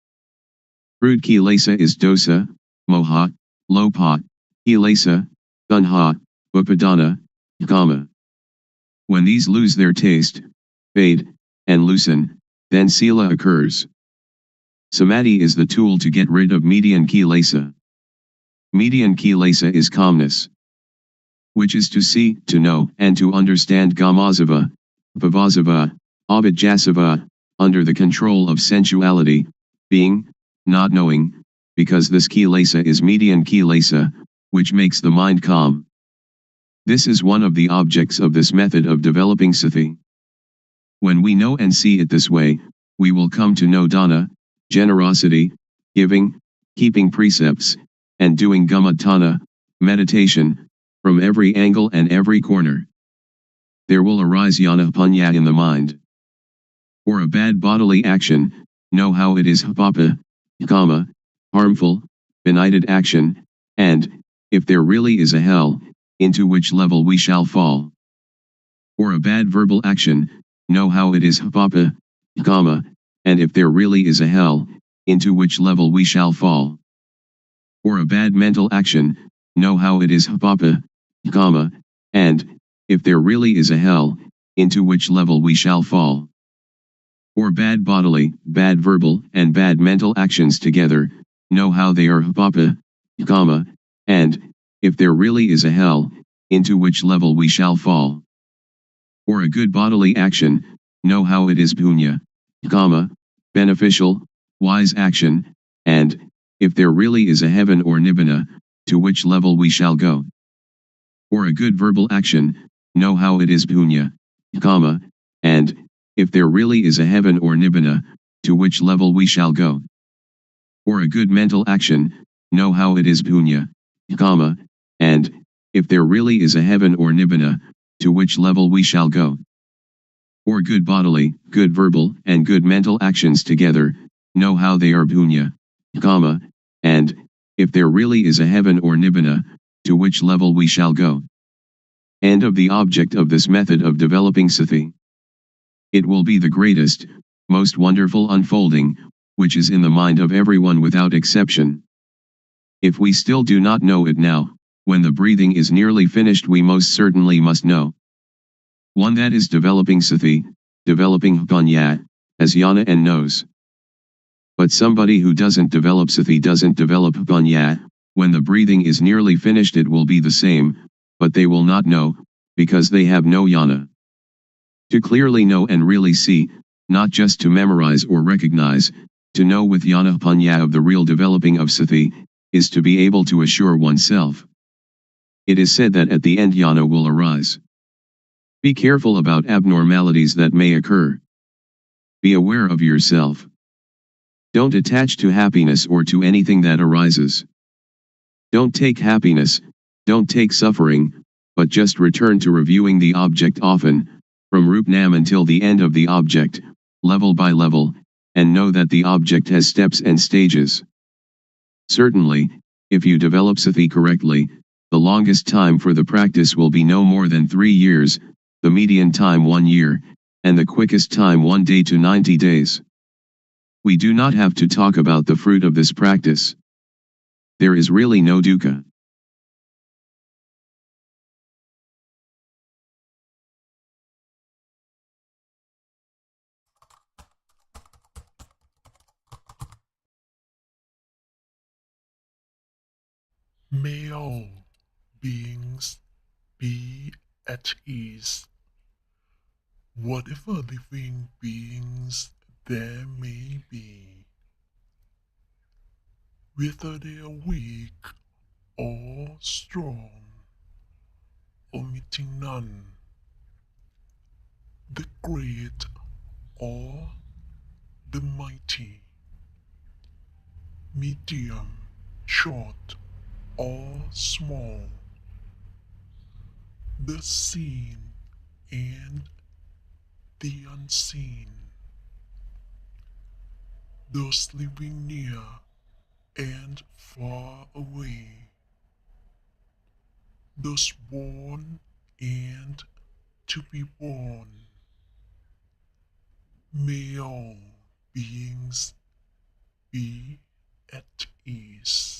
Crude kilesa is dosa, moha, lopa, kilesa, tanha, upadana, kama. When these lose their taste, fade, and loosen, then sila occurs. Samadhi is the tool to get rid of median kilesa. Median kilesa is calmness, which is to see, to know, and to understand gamazava, pavasava, abhijasava, under the control of sensuality, being, not knowing, because this kilesa is median kilesa, which makes the mind calm. This is one of the objects of this method of developing sati. When we know and see it this way, we will come to know dana, generosity, giving, keeping precepts, and doing gamatana, meditation, from every angle and every corner. There will arise jnana panya in the mind. For a bad bodily action, know how it is papa, kama, harmful, benighted action, and, if there really is a hell, into which level we shall fall. For a bad verbal action, know how it is papa, kama, and if there really is a hell, into which level we shall fall. For a bad mental action, know how it is papa, kama, and, if there really is a hell, into which level we shall fall. For bad bodily, bad verbal, and bad mental actions together, know how they are papa, kama, and, if there really is a hell, into which level we shall fall. For a good bodily action, know how it is punya, kama, beneficial, wise action, and, if there really is a heaven or nibbana, to which level we shall go. For a good verbal action, know how it is punya, kama, and, if there really is a heaven or nibbana, to which level we shall go. For a good mental action, know how it is punya, kama, and, if there really is a heaven or nibbana, to which level we shall go. or good bodily, good verbal, and good mental actions together, know how they are punya, kama, and, if there really is a heaven or nibbana, to which level we shall go. End of the object of this method of developing sati. It will be the greatest, most wonderful unfolding, which is in the mind of everyone without exception. If we still do not know it now, when the breathing is nearly finished we most certainly must know. One that is developing sati, developing panya, as yana and knows. But somebody who doesn't develop sati doesn't develop panya, when the breathing is nearly finished it will be the same, but they will not know, because they have no yana. To clearly know and really see, not just to memorize or recognize, to know with yana panya of the real developing of sati, is to be able to assure oneself. It is said that at the end yana will arise. Be careful about abnormalities that may occur. Be aware of yourself. Don't attach to happiness or to anything that arises. Don't take happiness, don't take suffering, but just return to reviewing the object often, from Rupnam until the end of the object, level by level, and know that the object has steps and stages. Certainly, if you develop sati correctly, the longest time for the practice will be no more than 3 years, the median time 1 year, and the quickest time 1 day to 90 days. We do not have to talk about the fruit of this practice. There is really no dukkha. May all beings be at ease. Whatever living beings there may be, whether they are weak or strong, omitting none, the great or the mighty, medium, short or small, the seen and the unseen, those living near and far away, those born and to be born. May all beings be at ease.